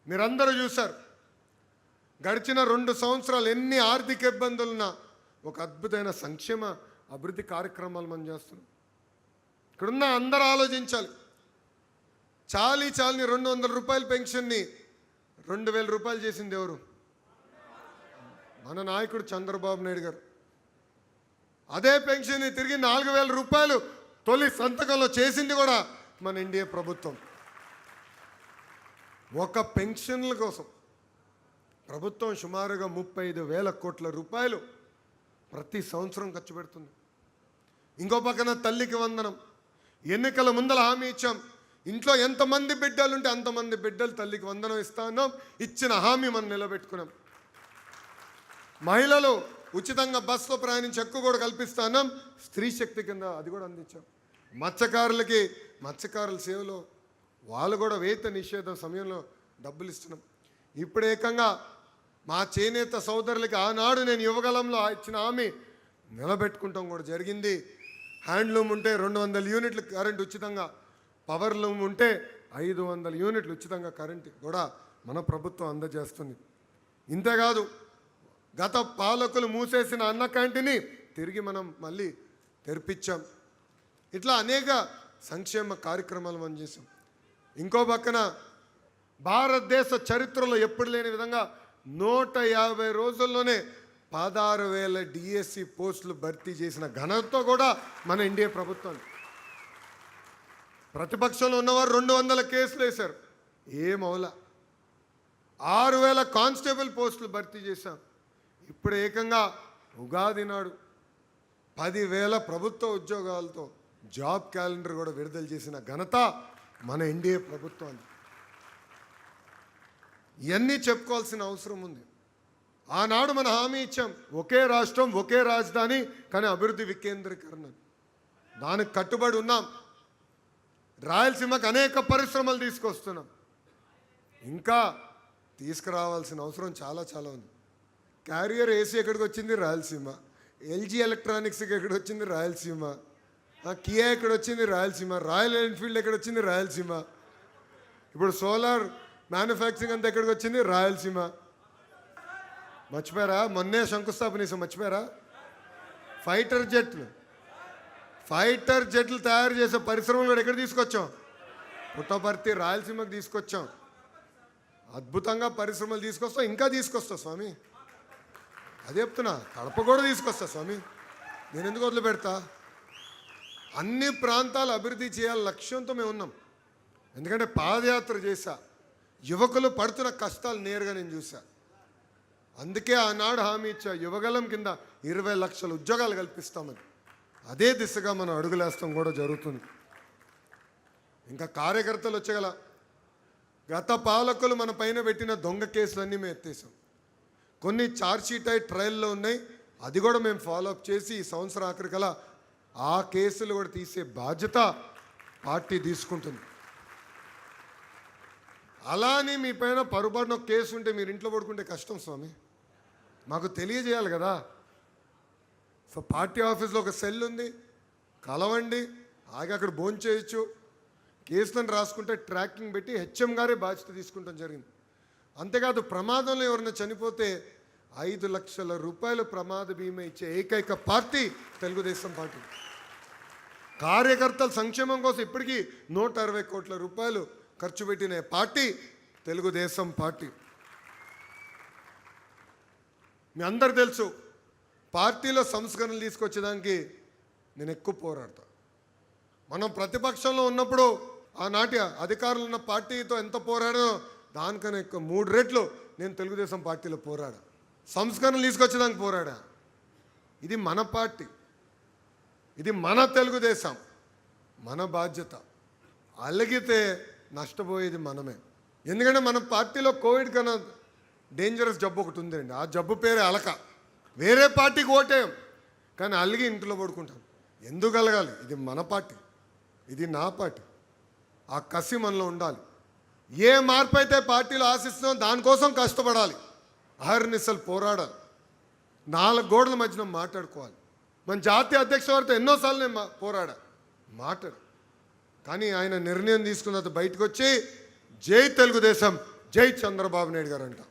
S3: మీరందరూ చూశారు, గడిచిన 2 సంవత్సరాలు ఎన్ని ఆర్థిక ఇబ్బందులున్నా ఒక అద్భుతమైన సంక్షేమ అభివృద్ధి కార్యక్రమాలు మనం చేస్తున్నాం. ఇక్కడున్న అందరూ ఆలోచించాలి. చాలీని 200 రూపాయల పెన్షన్ని 2000 రూపాయలు చేసింది ఎవరు? మన నాయకుడు చంద్రబాబు నాయుడు గారు. అదే పెన్షన్ని తిరిగి 4000 రూపాయలు తొలి సంతకంలో చేసింది కూడా మన ఎన్డీఏ ప్రభుత్వం. ఒక పెన్షన్ల కోసం ప్రభుత్వం సుమారుగా 35,000 కోట్ల రూపాయలు ప్రతి సంవత్సరం ఖర్చు పెడుతుంది. ఇంకో పక్కన తల్లికి వందనం. ఎన్నికల ముందల హామీ ఇచ్చాం, ఇంట్లో ఎంతమంది బిడ్డలు ఉంటే అంతమంది బిడ్డలు తల్లికి వందనం ఇస్తా ఉన్నాం. ఇచ్చిన హామీ మనం నిలబెట్టుకున్నాం. మహిళలు ఉచితంగా బస్సులో ప్రయాణించి హక్కు కూడా కల్పిస్తా ఉన్నాం. స్త్రీ శక్తి కింద అది కూడా అందించాం. మత్స్యకారుల సేవలో వాళ్ళు కూడా వేత నిషేధం సమయంలో డబ్బులు ఇస్తున్నాం. ఇప్పుడు ఏకంగా మా చేనేత సోదరులకి ఆనాడు నేను యువగలంలో ఇచ్చిన హామీ నిలబెట్టుకుంటాం కూడా జరిగింది. హ్యాండ్లూమ్ ఉంటే 200 యూనిట్లు కరెంట్ ఉచితంగా, పవర్ లూమ్ ఉంటే 500 యూనిట్లు ఉచితంగా కరెంట్ కూడా మన ప్రభుత్వం అందజేస్తుంది. ఇంతేకాదు, గత పాలకులు మూసేసిన అన్న క్యాంటీన్ని తిరిగి మనం మళ్ళీ తెరిపించాం. ఇట్లా అనేక సంక్షేమ కార్యక్రమాలు మనం చేసాం. ఇంకో పక్కన భారతదేశ చరిత్రలో ఎప్పుడు లేని విధంగా 150 రోజుల్లోనే 16,000 డిఎస్సి పోస్టులు భర్తీ చేసిన ఘనతతో కూడా మన ఎన్డీఏ ప్రభుత్వం. ప్రతిపక్షంలో ఉన్నవారు 200 కేసులు వేశారు, ఏమవులా. 6,000 కానిస్టేబుల్ పోస్టులు భర్తీ చేశాం. ఇప్పుడు ఏకంగా ఉగాది నాడు 10,000 ప్రభుత్వ ఉద్యోగాలతో జాబ్ క్యాలెండర్ కూడా విడుదల చేసిన ఘనత మన ఎన్డీఏ ప్రభుత్వాన్ని. ఇవన్నీ చెప్పుకోవాల్సిన అవసరం ఉంది. ఆనాడు మన హామీ ఇచ్చాం, ఒకే రాష్ట్రం ఒకే రాజధాని కానీ అభివృద్ధి వికేంద్రీకరణ. దానికి కట్టుబడి ఉన్నాం. రాయలసీమకు అనేక పరిశ్రమలు తీసుకొస్తున్నాం. ఇంకా తీసుకురావాల్సిన అవసరం చాలా చాలా ఉంది. క్యారియర్ ఏసీ ఎక్కడికి వచ్చింది? రాయలసీమ. ఎల్జీ ఎలక్ట్రానిక్స్కి ఎక్కడ వచ్చింది? రాయలసీమ. కియా ఎక్కడ వచ్చింది? రాయలసీమ. రాయల్ ఎన్ఫీల్డ్ ఎక్కడ వచ్చింది? రాయలసీమ. ఇప్పుడు సోలార్ మ్యానుఫ్యాక్చరింగ్ అంతా ఎక్కడికి వచ్చింది? రాయలసీమ. మర్చిపోయారా? మొన్నే శంకుస్థాపన చేసాం, మర్చిపోయారా? ఫైటర్ జెట్లు తయారు చేసే పరిశ్రమలు కూడా ఎక్కడ తీసుకొచ్చాం? పుట్టపర్తి, రాయలసీమకు తీసుకొచ్చాం. అద్భుతంగా పరిశ్రమలు తీసుకొస్తాం, ఇంకా తీసుకొస్తా స్వామి. అదే చెప్తున్నా, కడప కూడా తీసుకొస్తా స్వామి. నేను ఎందుకు వదిలిపెడతా? అన్ని ప్రాంతాలు అభివృద్ధి చేయాలి లక్ష్యంతో మేము ఉన్నాం. ఎందుకంటే పాదయాత్ర చేశా, యువకులు పడుతున్న కష్టాలు నేరుగా నేను చూసా. అందుకే ఆనాడు హామీ ఇచ్చా, యువగలం కింద 20 లక్షల ఉద్యోగాలు కల్పిస్తామని. అదే దిశగా మనం అడుగులేస్తాం కూడా జరుగుతుంది. ఇంకా కార్యకర్తలు వచ్చగల గత పాలకులు మన పైన పెట్టిన దొంగ కేసులన్నీ మేము ఎత్తేసాం. కొన్ని ఛార్జ్షీట్ అయి ట్రయల్లో ఉన్నాయి, అది కూడా మేము ఫాలోఅప్ చేసి ఈ సంవత్సరం ఆఖరికల్లా ఆ కేసులు కూడా తీసే బాధ్యత పార్టీ తీసుకుంటుంది. అలానే మీ పైన పొరపాటున కేసు ఉంటే మీరు ఇంట్లో పడుకుంటే కష్టం స్వామి, మాకు తెలియజేయాలి కదా. సో పార్టీ ఆఫీస్లో ఒక సెల్ ఉంది, కలవండి, ఆగి అక్కడ భోంచేయచ్చు. కేసులను రాసుకుంటే ట్రాకింగ్ పెట్టి హెచ్ఎం గారే బాధ్యత తీసుకుంటాం జరిగింది. అంతేకాదు, ప్రమాదంలో ఎవరైనా చనిపోతే 5 లక్షల రూపాయలు ప్రమాద బీమా ఇచ్చే ఏకైక పార్టీ తెలుగుదేశం పార్టీ. కార్యకర్తల సంక్షేమం కోసం ఇప్పటికీ 160 కోట్ల రూపాయలు ఖర్చు పెట్టిన పార్టీ తెలుగుదేశం పార్టీ. మీ అందరు తెలుసు, పార్టీలో సంస్కరణలు తీసుకొచ్చేదానికి నేను ఎక్కువ పోరాడతా. మనం ప్రతిపక్షంలో ఉన్నప్పుడు ఆనాటి అధికారులు ఉన్న పార్టీతో ఎంత పోరాడో దానికన్నా ఎక్కువ 3 రెట్లు నేను తెలుగుదేశం పార్టీలో పోరాడా. సంస్కరణలు తీసుకొచ్చేదానికి పోరాడా. ఇది మన పార్టీ, ఇది మన తెలుగుదేశం, మన బాధ్యత. అలిగితే నష్టపోయేది మనమే. ఎందుకంటే మన పార్టీలో కోవిడ్ కన్నా డేంజరస్ జబ్బు ఒకటి ఉందండి. ఆ జబ్బు పేరే అలక. వేరే పార్టీకి ఓటేయం కానీ అలిగి ఇంట్లో పడుకుంటాం. ఎందుకు అలగాలి? ఇది మన పార్టీ, ఇది నా పార్టీ. ఆ కసి మనలో ఉండాలి. ఏ మార్పు అయితే పార్టీలో ఆశిస్తున్నాం దానికోసం కష్టపడాలి, అహర్నిశలు పోరాడాలి, 4 గోడల మధ్యన మాట్లాడుకోవాలి. మన జాతీయ అధ్యక్షుడితో ఎన్నోసార్లు నేను మాట్లాడు కానీ ఆయన నిర్ణయం తీసుకున్న తర్వాత బయటకు వచ్చి జై తెలుగుదేశం, జై చంద్రబాబు నాయుడు గారు అంట.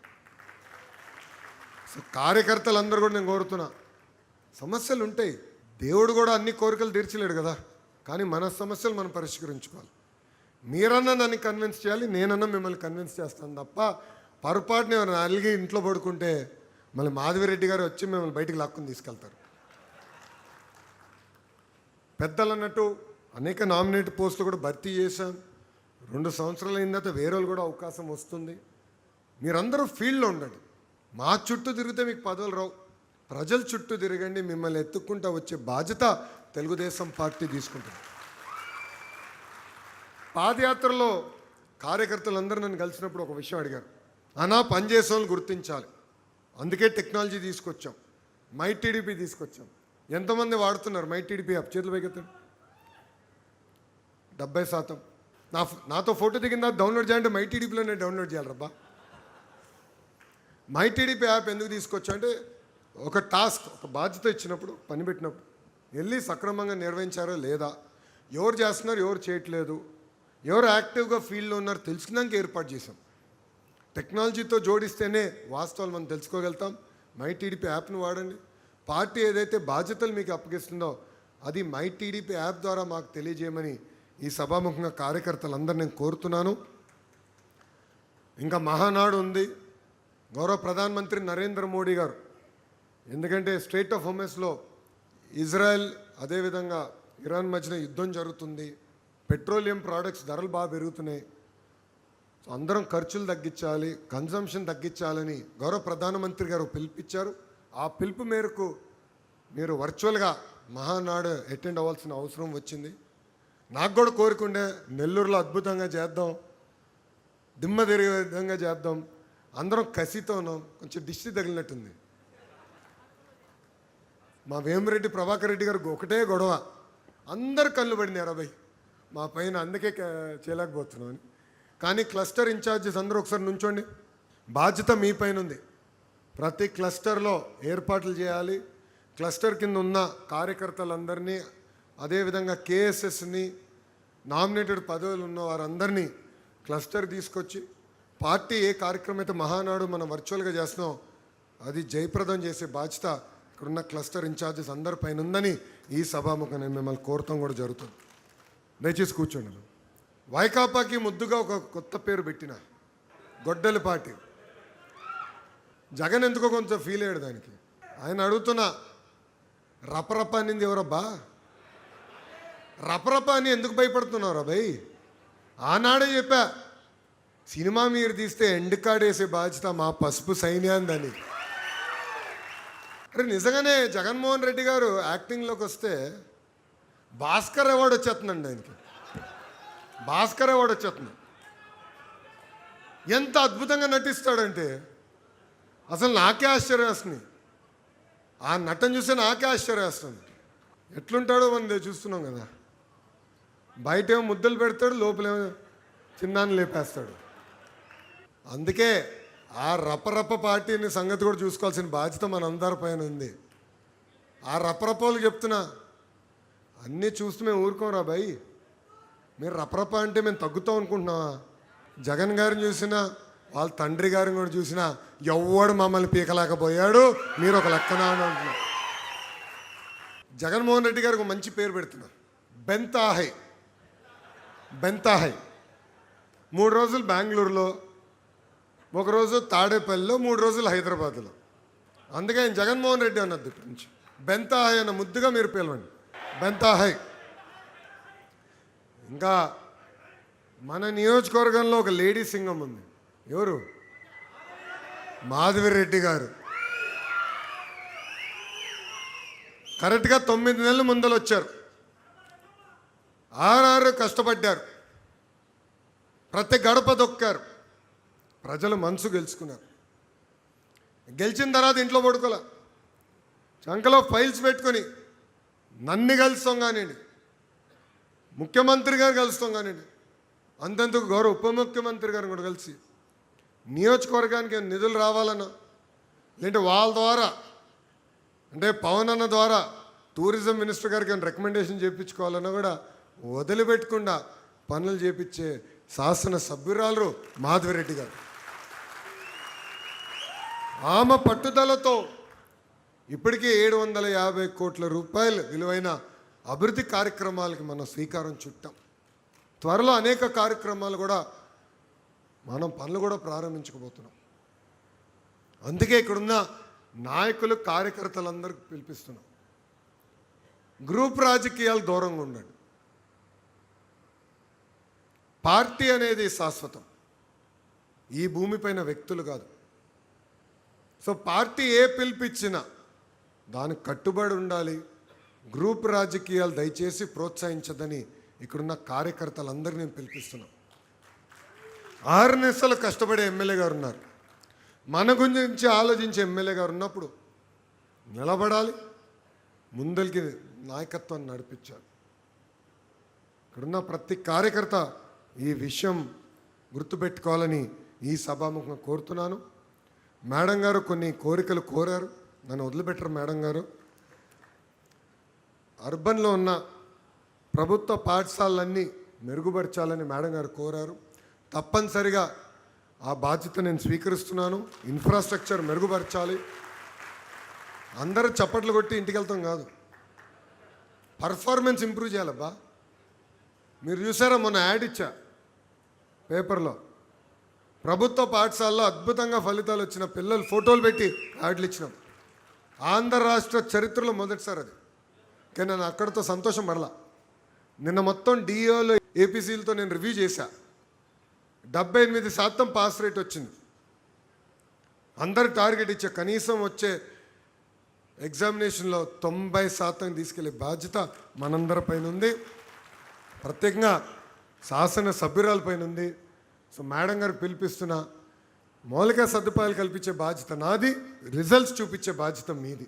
S3: సో కార్యకర్తలందరూ కూడా నేను కోరుతున్నా, సమస్యలు ఉంటాయి, దేవుడు కూడా అన్ని కోరికలు తీర్చలేడు కదా. కానీ మన సమస్యలు మనం పరిష్కరించుకోవాలి. మీరన్నా నన్ను కన్విన్స్ చేయాలి, నేనన్నా మిమ్మల్ని కన్విన్స్ చేస్తాను తప్ప పొరపాటున ఎవరైనా అలిగి ఇంట్లో పడుకుంటే మళ్ళీ మాధవిరెడ్డి గారు వచ్చి మిమ్మల్ని బయటికి లాక్కుని తీసుకెళ్తారు. పెద్దలు అన్నట్టు అనేక నామినేట్ పోస్టులు కూడా భర్తీ చేశాం. 2 సంవత్సరాలు అయిన తర్వాత వేరే వాళ్ళు కూడా అవకాశం వస్తుంది. మీరందరూ ఫీల్డ్లో ఉండండి. మా చుట్టూ తిరిగితే మీకు పదవులు రావు. ప్రజల చుట్టూ తిరగండి, మిమ్మల్ని ఎత్తుక్కుంటూ వచ్చే బాధ్యత తెలుగుదేశం పార్టీ తీసుకుంటుంది. పాదయాత్రలో కార్యకర్తలందరూ నన్ను కలిసినప్పుడు ఒక విషయం అడిగారు, అన్నా పనిచేసే వాళ్ళని గుర్తించాలి, అందుకే టెక్నాలజీ తీసుకొచ్చాం, మై టీడీపీ తీసుకొచ్చాం. ఎంతమంది వాడుతున్నారు మై టీడీపీ? చేతులు పైకెత్తండి. 70%. నాతో ఫోటో దిగిందా డౌన్లోడ్ చేయాలంటే మై టీడీపీలో నేను డౌన్లోడ్ చేయాలరబ్బా. మై టీడీపీ యాప్ ఎందుకు తీసుకొచ్చా అంటే ఒక టాస్క్, ఒక బాధ్యత ఇచ్చినప్పుడు, పని పెట్టినప్పుడు వెళ్ళి సక్రమంగా నిర్వహించారో లేదా, ఎవరు చేస్తున్నారు ఎవరు చేయట్లేదు, ఎవరు యాక్టివ్గా ఫీల్డ్లో ఉన్నారు తెలుసుకున్నాక ఏర్పాటు చేసాం. టెక్నాలజీతో జోడిస్తేనే వాస్తవాలు మనం తెలుసుకోగలుగుతాం. మై టీడీపీ యాప్ను వాడండి. పార్టీ ఏదైతే బాధ్యతలు మీకు అప్పగిస్తుందో అది మై టీడీపీ యాప్ ద్వారా మాకు తెలియజేయమని ఈ సభాముఖంగా కార్యకర్తలందరూ నేను కోరుతున్నాను. ఇంకా మహానాడు ఉంది. గౌరవ ప్రధానమంత్రి నరేంద్ర మోడీ గారు, ఎందుకంటే స్ట్రెయిట్ ఆఫ్ హోర్ముజ్లో ఇజ్రాయెల్ అదేవిధంగా ఇరాన్ మధ్యన యుద్ధం జరుగుతుంది, పెట్రోలియం ప్రోడక్ట్స్ ధరలు బాగా పెరుగుతున్నాయి, సో అందరం ఖర్చులు తగ్గించాలి, కన్జంప్షన్ తగ్గించాలని గౌరవ ప్రధానమంత్రి గారు పిలుపిచ్చారు. ఆ పిలుపు మేరకు మీరు వర్చువల్గా మహానాడు అటెండ్ అవ్వాల్సిన అవసరం వచ్చింది. నాకు కూడా కోరుకుండే నెల్లూరులో అద్భుతంగా చేద్దాం, దిమ్మ తిరిగే విధంగా చేద్దాం, అందరం కసితోనూ కొంచెం దిష్టి తగిలినట్టుంది. మా వేమిరెడ్డి ప్రభాకర్ రెడ్డి గారికి ఒకటే గొడవ, అందరు కళ్ళు పడినారు అబ్బాయి మా పైన, అందుకే చేయలేకపోతున్నాం అని. కానీ క్లస్టర్ ఇన్ఛార్జెస్ అందరూ ఒకసారి నుంచోండి, బాధ్యత మీ పైన ఉంది. ప్రతి క్లస్టర్లో ఏర్పాట్లు చేయాలి. క్లస్టర్ కింద ఉన్న కార్యకర్తలందరినీ, అదేవిధంగా కేఎస్ఎస్ని, నామినేటెడ్ పదవులు ఉన్న వారందరినీ క్లస్టర్ తీసుకొచ్చి పార్టీ ఏ కార్యక్రమం అయితే మహానాడు మనం వర్చువల్గా చేస్తున్నాం అది జయప్రదం చేసే బాధ్యత ఇక్కడున్న క్లస్టర్ ఇన్ఛార్జెస్ అందరి పైన ఉందని ఈ సభాముఖం నేను మిమ్మల్ని కోరటం కూడా జరుగుతుంది. దయచేసి కూర్చోండి. వైకాపాకి ముద్దుగా ఒక కొత్త పేరు పెట్టిన గొడ్డలి పార్టీ. జగన్ ఎందుకో కొంచెం ఫీల్ అయ్యాడు దానికి. ఆయన అడుగుతున్నా, రపరప అనింది ఎవరబ్బా? రపరప అని ఎందుకు భయపడుతున్నారా భయ్? ఆనాడే చెప్పా, సినిమా మీరు తీస్తే ఎండ్ కార్డ్ వేసే బాధ్యత మా పసుపు సైన్యాందని. అరే నిజంగానే జగన్మోహన్ రెడ్డి గారు యాక్టింగ్లోకి వస్తే భాస్కర్ అవార్డు వచ్చేస్తుందండి ఆయనకి. భాస్కర్ అవార్డు వచ్చేస్తుంది. ఎంత అద్భుతంగా నటిస్తాడంటే అసలు నాకే ఆశ్చర్యం వేస్తుంది. ఆ నటన చూస్తే నాకే ఆశ్చర్యం వేస్తుంది. ఎట్లుంటాడో మనం చూస్తున్నాం కదా. బయటేమో ముద్దలు పెడతాడు, లోపలేమో చిన్నాన్ని లేపేస్తాడు. అందుకే ఆ రపరప పార్టీని సంగతి కూడా చూసుకోవాల్సిన బాధ్యత మన అందరి పైన ఉంది. ఆ రపరపలు చెప్తున్నా, అన్నీ చూస్తూ మేము ఊరుకోరా భయ్. మీరు రపరప అంటే మేము తగ్గుతాం అనుకుంటున్నావా? జగన్ గారిని చూసినా, వాళ్ళ తండ్రి గారిని కూడా చూసినా ఎవ్వడు మమ్మల్ని పీకలేకపోయాడు, మీరు ఒక లెక్కన అని అంటున్నా. జగన్మోహన్ రెడ్డి గారికి ఒక మంచి పేరు పెడుతున్నా, బెంతాహై. బెంతాహై 3 రోజులు బెంగళూరులో, 1 రోజు తాడేపల్లిలో, 3 రోజులు హైదరాబాద్లో. అందుకే ఆయన జగన్మోహన్ రెడ్డి అన్నది ఇప్పటి నుంచి బెంతాహై అన్న ముద్దుగా మీరు పిలవండి, బెంతాహై. ఇంకా మన నియోజకవర్గంలో ఒక లేడీ సింగం ఉంది. ఎవరు? మాధవిరెడ్డి గారు. కరెక్ట్గా 9 నెలల ముందలు వచ్చారు. 6 కష్టపడ్డారు, ప్రతి గడప దొక్కారు, ప్రజల మనసు గెలుచుకున్నారు. గెలిచిన తర్వాత ఇంట్లో పడుకోలే, చంకలో ఫైల్స్ పెట్టుకొని నన్ను కలుస్తాం కానివ్వండి, ముఖ్యమంత్రి గారు కలుస్తాం కానివ్వండి, అంతెందుకు గౌరవ ఉప ముఖ్యమంత్రి గారిని కూడా కలిసి నియోజకవర్గానికి నిధులు రావాలన్నా, లేదంటే వాళ్ళ ద్వారా అంటే పవన్ అన్న ద్వారా టూరిజం మినిస్టర్ గారికి రికమెండేషన్ చేయించుకోవాలన్నా కూడా వదిలిపెట్టకుండా పనులు చేపించే శాసన సభ్యురాలు మాధవిరెడ్డి గారు. ఆమె పట్టుదలతో ఇప్పటికే 750 కోట్ల రూపాయలు విలువైన అభివృద్ధి కార్యక్రమాలకి మనం శ్రీకారం చుట్టాం. త్వరలో అనేక కార్యక్రమాలు కూడా మనం పనులు కూడా ప్రారంభించకపోతున్నాం. అందుకే ఇక్కడున్న నాయకులు కార్యకర్తలందరికీ పిలిపిస్తున్నాం, గ్రూప్ రాజకీయాలు దూరంగా ఉండండి. పార్టీ అనేది శాశ్వతం, ఈ భూమిపైన వ్యక్తులు కాదు. సో పార్టీ ఏ పిలిపిచ్చినా దానికి కట్టుబడి ఉండాలి. గ్రూప్ రాజకీయాలు దయచేసి ప్రోత్సహించదని ఇక్కడున్న కార్యకర్తలందరినీ నేను పిలిపిస్తున్నాం. 6 నిమిషాలు కష్టపడే ఎమ్మెల్యే గారు ఉన్నారు, మన గురించి ఆలోచించే ఎమ్మెల్యే గారు ఉన్నప్పుడు నిలబడాలి, ముందరికి నాయకత్వాన్ని నడిపించాలి. ఇక్కడున్న ప్రతి కార్యకర్త ఈ విషయం గుర్తుపెట్టుకోవాలని ఈ సభాముఖంగా కోరుతున్నాను. మేడం గారు కొన్ని కోరికలు కోరారు, నన్ను వదిలిపెట్టరు మేడం గారు. అర్బన్లో ఉన్న ప్రభుత్వ పాఠశాలలన్నీ మెరుగుపరచాలని మేడం గారు కోరారు. తప్పనిసరిగా ఆ బాధ్యత నేను స్వీకరిస్తున్నాను. ఇన్ఫ్రాస్ట్రక్చర్ మెరుగుపరచాలి. అందరూ చప్పట్లు కొట్టి ఇంటికి వెళ్తాం కాదు, పర్ఫార్మెన్స్ ఇంప్రూవ్ చేయాలబ్బా. మీరు చూసారా, మొన్న యాడ్ ఇచ్చా పేపర్లో, ప్రభుత్వ పాఠశాలలో అద్భుతంగా ఫలితాలు వచ్చిన పిల్లలు ఫోటోలు పెట్టి యాడ్లు ఇచ్చినాం. ఆంధ్ర రాష్ట్ర చరిత్రలో మొదటిసారి అది. కానీ నేను అక్కడితో సంతోషం పడలా. నిన్న మొత్తం డిఓలో ఏపీసీలతో నేను రివ్యూ చేశా. 78% పాస్ రేట్ వచ్చింది. అందరు టార్గెట్ ఇచ్చే కనీసం వచ్చే ఎగ్జామినేషన్లో 90% తీసుకెళ్లే బాధ్యత మనందరిపైన ఉంది. ప్రత్యేకంగా శాసన సభ్యురాలపైన ఉంది. సో మేడం గారు పిలిపిస్తున్న మౌలిక సదుపాయాలు కల్పించే బాధ్యత నాది, రిజల్ట్స్ చూపించే బాధ్యత మీది.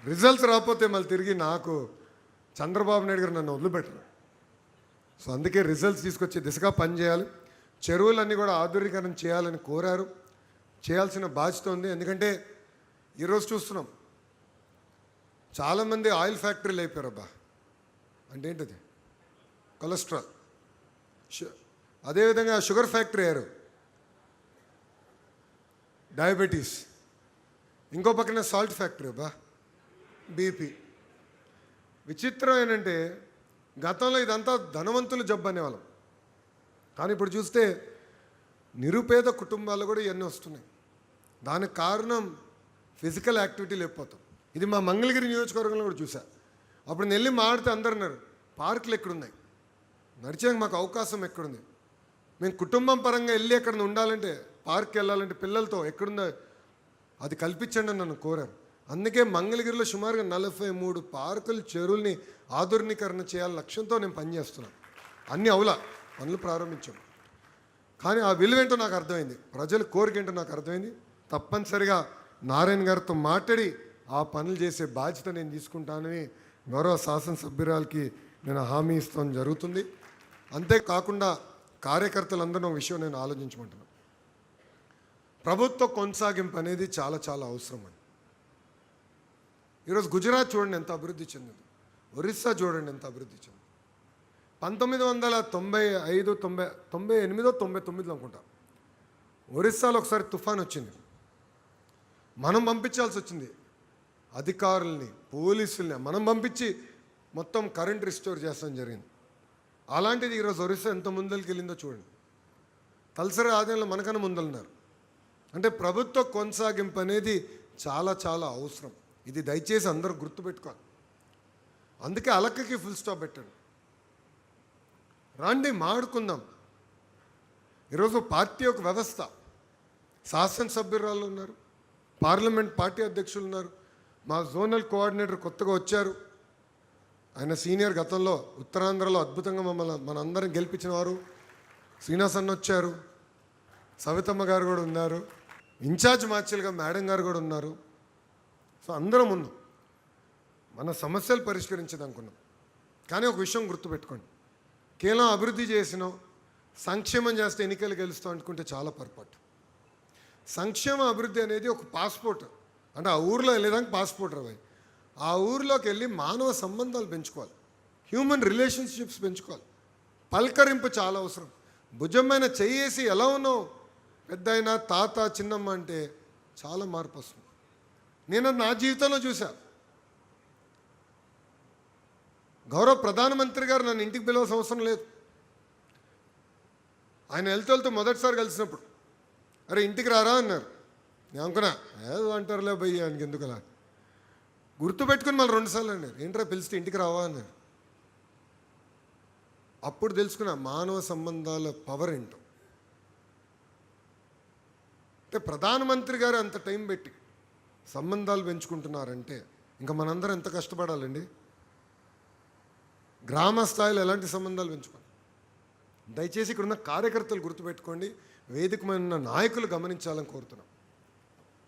S3: రిజల్ట్స్ రాకపోతే మళ్ళీ తిరిగి నాకు చంద్రబాబు నాయుడు గారు నన్ను వదిలిపెట్టరు. సో అందుకే రిజల్ట్స్ తీసుకొచ్చే దిశగా పనిచేయాలి. చెరువులన్నీ కూడా ఆధునీకరణ చేయాలని కోరారు. చేయాల్సిన బాధ్యత ఉంది. ఎందుకంటే ఈరోజు చూస్తున్నాం చాలామంది ఆయిల్ ఫ్యాక్టరీలు అయిపోయారు. అబ్బా అంటే ఏంటది? కొలెస్ట్రాల్. అదేవిధంగా షుగర్ ఫ్యాక్టరీ అయ్యారు, డయాబెటీస్. ఇంకో పక్కన సాల్ట్ ఫ్యాక్టరీ, అబ్బా బీపీ. విచిత్రం ఏంటంటే గతంలో ఇదంతా ధనవంతులు జబ్బు అనేవాళ్ళం, కానీ ఇప్పుడు చూస్తే నిరుపేద కుటుంబాలు కూడా ఇవన్నీ వస్తున్నాయి. దానికి కారణం ఫిజికల్ యాక్టివిటీ లేకపోతాం. ఇది మా మంగళగిరి నియోజకవర్గంలో కూడా చూసా. అప్పుడు నేను వెళ్ళి మాడితే అందరు అన్నారు, పార్కులు ఎక్కడున్నాయి, నడిచేందుకు మాకు అవకాశం ఎక్కడుంది, మేము కుటుంబం పరంగా వెళ్ళి ఎక్కడ ఉండాలంటే పార్క్కి వెళ్ళాలంటే పిల్లలతో ఎక్కడుందో అది కల్పించండి అని నన్ను కోరారు. అందుకే మంగళగిరిలో సుమారుగా 43 పార్కులు, చెరువుల్ని ఆధునీకరణ చేయాలని లక్ష్యంతో నేను పనిచేస్తున్నాను. అన్నీ అవులా పనులు ప్రారంభించాం. కానీ ఆ విలువేంటో నాకు అర్థమైంది, ప్రజల కోరిక ఏంటో నాకు అర్థమైంది. తప్పనిసరిగా నారాయణ గారితో మాట్లాడి ఆ పనులు చేసే బాధ్యత నేను తీసుకుంటానని గౌరవ శాసనసభ్యురాలకి నేను హామీ ఇస్తాను జరుగుతుంది. అంతేకాకుండా కార్యకర్తలందరూ ఒక విషయం నేను ఆలోచించమంటున్నాను. ప్రభుత్వ కొనసాగింపు అనేది చాలా చాలా అవసరం అండి. ఈరోజు గుజరాత్ చూడండి ఎంత అభివృద్ధి చెందింది, ఒరిస్సా చూడండి ఎంత అభివృద్ధి చెందింది. 1995, 98, 99 అనుకుంటా ఒరిస్సాలో ఒకసారి తుఫాన్ వచ్చింది. మనం పంపించాల్సి వచ్చింది అధికారుల్ని, పోలీసుల్ని మనం పంపించి మొత్తం కరెంట్ రిస్టోర్ చేస్తాం జరిగింది. అలాంటిది ఈరోజు ఒరిస్సా ఎంత ముందరికి వెళ్ళిందో చూడండి. తలసరి ఆదాయంలో మనకన్నా ముందున్నారు. అంటే ప్రభుత్వ కొనసాగింపు అనేది చాలా చాలా అవసరం. ఇది దయచేసి అందరూ గుర్తుపెట్టుకోవాలి. అందుకే అలక్కకి ఫుల్ స్టాప్ పెట్టాడు. రండి మాడుకుందాం. ఈరోజు పార్టీ ఒక వ్యవస్థ, శాసనసభ్యురాలు ఉన్నారు, పార్లమెంట్ పార్టీ అధ్యక్షులు ఉన్నారు, మా జోనల్ కోఆర్డినేటర్ కొత్తగా వచ్చారు. ఆయన సీనియర్, గతంలో ఉత్తరాంధ్రలో అద్భుతంగా మనందరం గెలిపించిన వారు. శ్రీనివాస్ అన్న వచ్చారు, సవితమ్మ గారు కూడా ఉన్నారు, ఇన్ఛార్జ్ మార్చిలుగా మేడం గారు కూడా ఉన్నారు. సో అందరం ఉన్నాం, మన సమస్యలు పరిష్కరించేదనుకున్నాం. కానీ ఒక విషయం గుర్తుపెట్టుకోండి, కేవలం అభివృద్ధి చేసినాం, సంక్షేమం చేస్తే ఎన్నికలు గెలుస్తాం అనుకుంటే చాలా పొరపాటు. సంక్షేమ అభివృద్ధి అనేది ఒక పాస్పోర్ట్. అంటే ఆ ఊర్లో వెళ్ళేదానికి పాస్పోర్ట్ రవి. ఆ ఊరిలోకి వెళ్ళి మానవ సంబంధాలు పెంచుకోవాలి, హ్యూమన్ రిలేషన్షిప్స్ పెంచుకోవాలి. పలకరింపు చాలా అవసరం. భుజమైన చెయ్యేసి ఎలా ఉన్నావు పెద్ద అయినా, తాత, చిన్నమ్మ అంటే చాలా మార్పు వస్తుంది. నేను నా జీవితంలో చూసా. గౌరవ ప్రధానమంత్రి గారు నన్ను ఇంటికి పిలవాల్సిన అవసరం లేదు. ఆయన వెళ్తూ మొదటిసారి కలిసినప్పుడు, అరే ఇంటికి రారా అన్నారు. నేను అనుకున్నా ఏదో అంటారులే భయ్య ఆయనకి ఎందుకలా. గుర్తుపెట్టుకుని మళ్ళీ 2 సార్లు అన్నారు, ఏంట్రా పిలిస్తే ఇంటికి రావా అన్నారు. అప్పుడు తెలుసుకున్నా మానవ సంబంధాల పవర్ ఏంటో. అంటే ప్రధానమంత్రి గారు అంత టైం పెట్టి సంబంధాలు పెంచుకుంటున్నారంటే ఇంకా మనందరం ఎంత కష్టపడాలండి. గ్రామ స్థాయిలో ఎలాంటి సంబంధాలు పెంచుకోవాలి. దయచేసి ఇక్కడ ఉన్న కార్యకర్తలు గుర్తుపెట్టుకోండి, వేదికమైన నాయకులు గమనించాలని కోరుతున్నాం.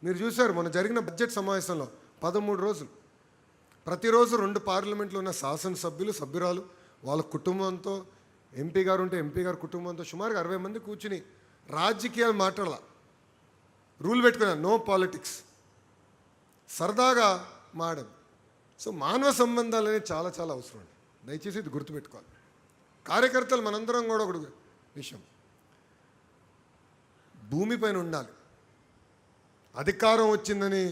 S3: మీరు చూశారు మొన్న జరిగిన బడ్జెట్ సమావేశంలో 13 రోజులు, ప్రతిరోజు 2 పార్లమెంట్లో ఉన్న శాసనసభ్యులు, సభ్యురాలు వాళ్ళ కుటుంబంతో ఎంపీ గారు ఉంటే ఎంపీ గారి కుటుంబంతో సుమారుగా 60 మంది కూర్చుని రాజకీయాలు మాట్లాడాల, రూల్ పెట్టుకున్నా, నో పాలిటిక్స్, సరదాగా మాడం. సో మానవ సంబంధాలు అనేది చాలా చాలా అవసరం అండి. దయచేసి ఇది గుర్తుపెట్టుకోవాలి. కార్యకర్తలు మనందరం కూడా ఒకటి విషయం, భూమిపైన ఉండాలి. అధికారం వచ్చిందని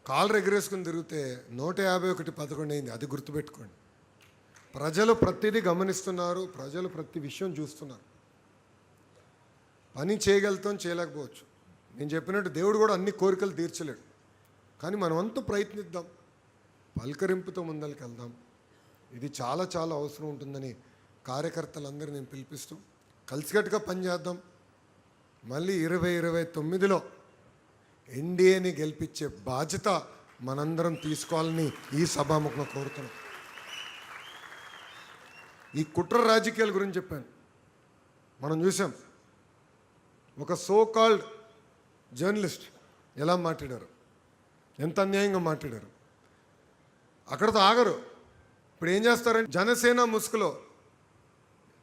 S3: కాళ్ళు ఎగరేసుకుని తిరిగితే 151 అయింది. అది గుర్తుపెట్టుకోండి. ప్రజలు ప్రతిదీ గమనిస్తున్నారు, ప్రజలు ప్రతి విషయం చూస్తున్నారు. పని చేయగలుగుతాం, చేయలేకపోవచ్చు. నేను చెప్పినట్టు దేవుడు కూడా అన్ని కోరికలు తీర్చలేడు. కానీ మనమంతా ప్రయత్నిద్దాం, పలకరింపుతో ముందరికి వెళ్దాం. ఇది చాలా చాలా అవసరం ఉంటుందని కార్యకర్తలందరూ నేను పిలిపిస్తూ కలిసికట్టుగా పనిచేద్దాం. మళ్ళీ 2029లో ఎన్డీఏని గెలిపించే బాధ్యత మనందరం తీసుకోవాలని ఈ సభాముఖంగా కోరుతున్నాం. ఈ కుట్ర రాజకీయాల గురించి చెప్పాను. మనం చూసాం ఒక సో కాల్డ్ జర్నలిస్ట్ ఎలా మాట్లాడారు, ఎంత అన్యాయంగా మాట్లాడారు. అక్కడతో ఆగరు. ఇప్పుడు ఏం చేస్తారంటే జనసేన ముసుగులో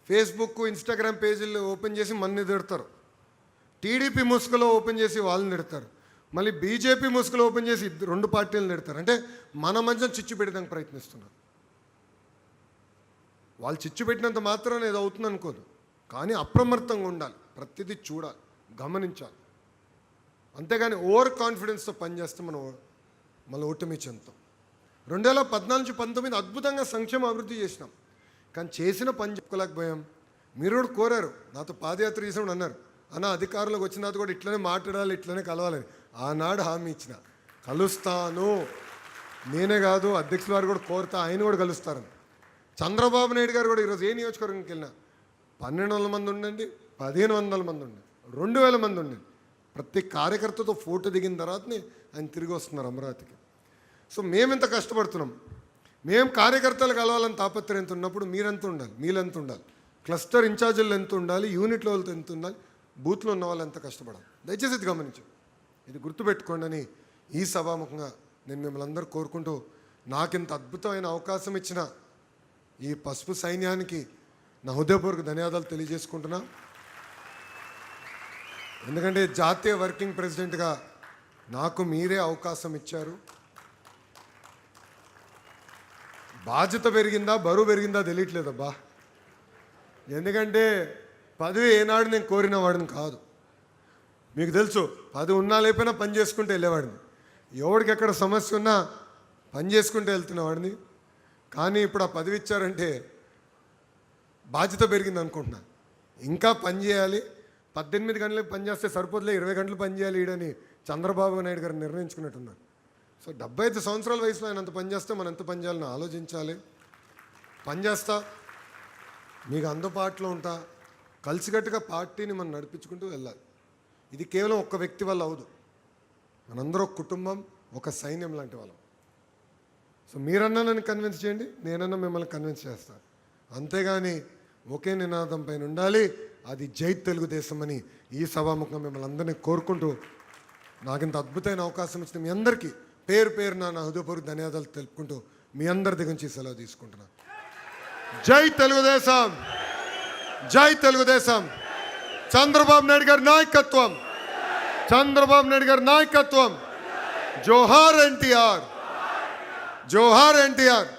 S3: ఫేస్బుక్, ఇన్స్టాగ్రామ్ పేజీలు ఓపెన్ చేసి మన్ని తిడతారు. టీడీపీ ముసుగులో ఓపెన్ చేసి వాళ్ళని తిడతారు. మళ్ళీ బీజేపీ ముసుగులో ఓపెన్ చేసి 2 పార్టీలను తిడతారు. అంటే మన మధ్య చిచ్చు పెట్టడానికి ప్రయత్నిస్తున్నారు. వాళ్ళు చిచ్చు పెట్టినంత మాత్రాన ఏదో అవుతుంది అనుకోదు. కానీ అప్రమత్తంగా ఉండాలి, ప్రతిదీ చూడాలి, గమనించాలి. అంతేగాని ఓవర్ కాన్ఫిడెన్స్తో పనిచేస్తే మనం మళ్ళీ ఓటమి చెందుతాం. 2014-19 అద్భుతంగా సంక్షేమ అభివృద్ధి చేసినాం. కానీ చేసిన పని చెప్పుకోలేకపోయాం. మీరు కూడా కోరారు, నాతో పాదయాత్ర చేసినప్పుడు అన్నారు, అన్న అధికారంలోకి వచ్చిన తర్వాత కూడా ఇట్లనే మాట్లాడాలి, ఇట్లనే కలవాలని. ఆనాడు హామీ ఇచ్చిన, కలుస్తాను. నేనే కాదు, అధ్యక్షుల వారు కూడా కోరుతా, ఆయన కూడా కలుస్తారని. చంద్రబాబు నాయుడు గారు కూడా ఈరోజు ఏ నియోజకవర్గంకి వెళ్ళినా 1200 మంది ఉండండి, 1500 మంది ఉండండి, 2000 మంది ఉండండి, ప్రతి కార్యకర్తతో ఫోటో దిగిన తర్వాతనే ఆయన తిరిగి వస్తున్నారు అమరావతికి. సో మేమెంత కష్టపడుతున్నాం. మేము కార్యకర్తలు కలవాలని తాపత్రయం ఎంత ఉన్నప్పుడు మీరెంత ఉండాలి, మీరెంత ఉండాలి, క్లస్టర్ ఇన్ఛార్జీలు ఎంత ఉండాలి, యూనిట్ లెవెల్తో ఎంత ఉండాలి, బూత్లో ఉన్న వాళ్ళు ఎంత కష్టపడాలి. దయచేసి ఇది గమనించండి, ఇది గుర్తుపెట్టుకోండి అని ఈ సభాముఖంగా నేను మిమ్మల్ని అందరూ కోరుకుంటూ, నాకింత అద్భుతమైన అవకాశం ఇచ్చిన ఈ పసుపు సైన్యానికి నా హృదయపూర్వక ధన్యవాదాలు తెలియజేసుకుంటున్నా. ఎందుకంటే జాతీయ వర్కింగ్ ప్రెసిడెంట్గా నాకు మీరే అవకాశం ఇచ్చారు. బాధ్యత పెరిగిందా, బరువు పెరిగిందా తెలియట్లేదబ్బా. ఎందుకంటే పదవి ఏనాడు నేను కోరిన వాడిని కాదు. మీకు తెలుసు, పదవి ఉన్నా లేకపోయినా పని చేసుకుంటూ వెళ్ళేవాడిని. ఎవరికి ఎక్కడ సమస్య ఉన్నా పని చేసుకుంటూ వెళ్తున్న వాడిని. కానీ ఇప్పుడు ఆ పదవి ఇచ్చారంటే బాధ్యత పెరిగింది అనుకుంటున్నా. ఇంకా పని చేయాలి, 18 గంటలకు పని చేస్తే సరిపోతులే, 20 గంటలు పని చేయాలి ఈడని చంద్రబాబు నాయుడు గారు నిర్ణయించుకున్నట్టున్నారు. సో 75 సంవత్సరాల వయసులో ఆయన అంత పని చేస్తే మనం ఎంత పని చేయాలని ఆలోచించాలి. పని చేస్తా, మీకు అందుబాటులో ఉంటా, కలిసికట్టుగా పార్టీని మనం నడిపించుకుంటూ వెళ్ళాలి. ఇది కేవలం ఒక్క వ్యక్తి వల్ల అవదు. మనందరూ ఒక కుటుంబం, ఒక సైన్యం లాంటి వాళ్ళం. సో మీరన్నా నన్ను కన్విన్స్ చేయండి, నేనన్నా మిమ్మల్ని కన్విన్స్ చేస్తాను. అంతేగాని ఒకే నినాదం పైన ఉండాలి, అది జై తెలుగుదేశం అని ఈ సభాముఖంగా మిమ్మల్ని అందరినీ కోరుకుంటూ, నాకింత అద్భుతమైన అవకాశం ఇచ్చిన మీ అందరికీ పేరు పేరున నా హృదయపూర్వక ధన్యవాదాలు తెలుపుకుంటూ మీ అందరి దగ్గర నుంచి సెలవు తీసుకుంటున్నాను. జై తెలుగుదేశం, జై తెలుగుదేశం. చంద్రబాబు నాయుడు గారి నాయకత్వం, చంద్రబాబు నాయుడు గారి నాయకత్వం. జోహార్ ఎన్టీఆర్, జోహార్ ఎన్టీఆర్.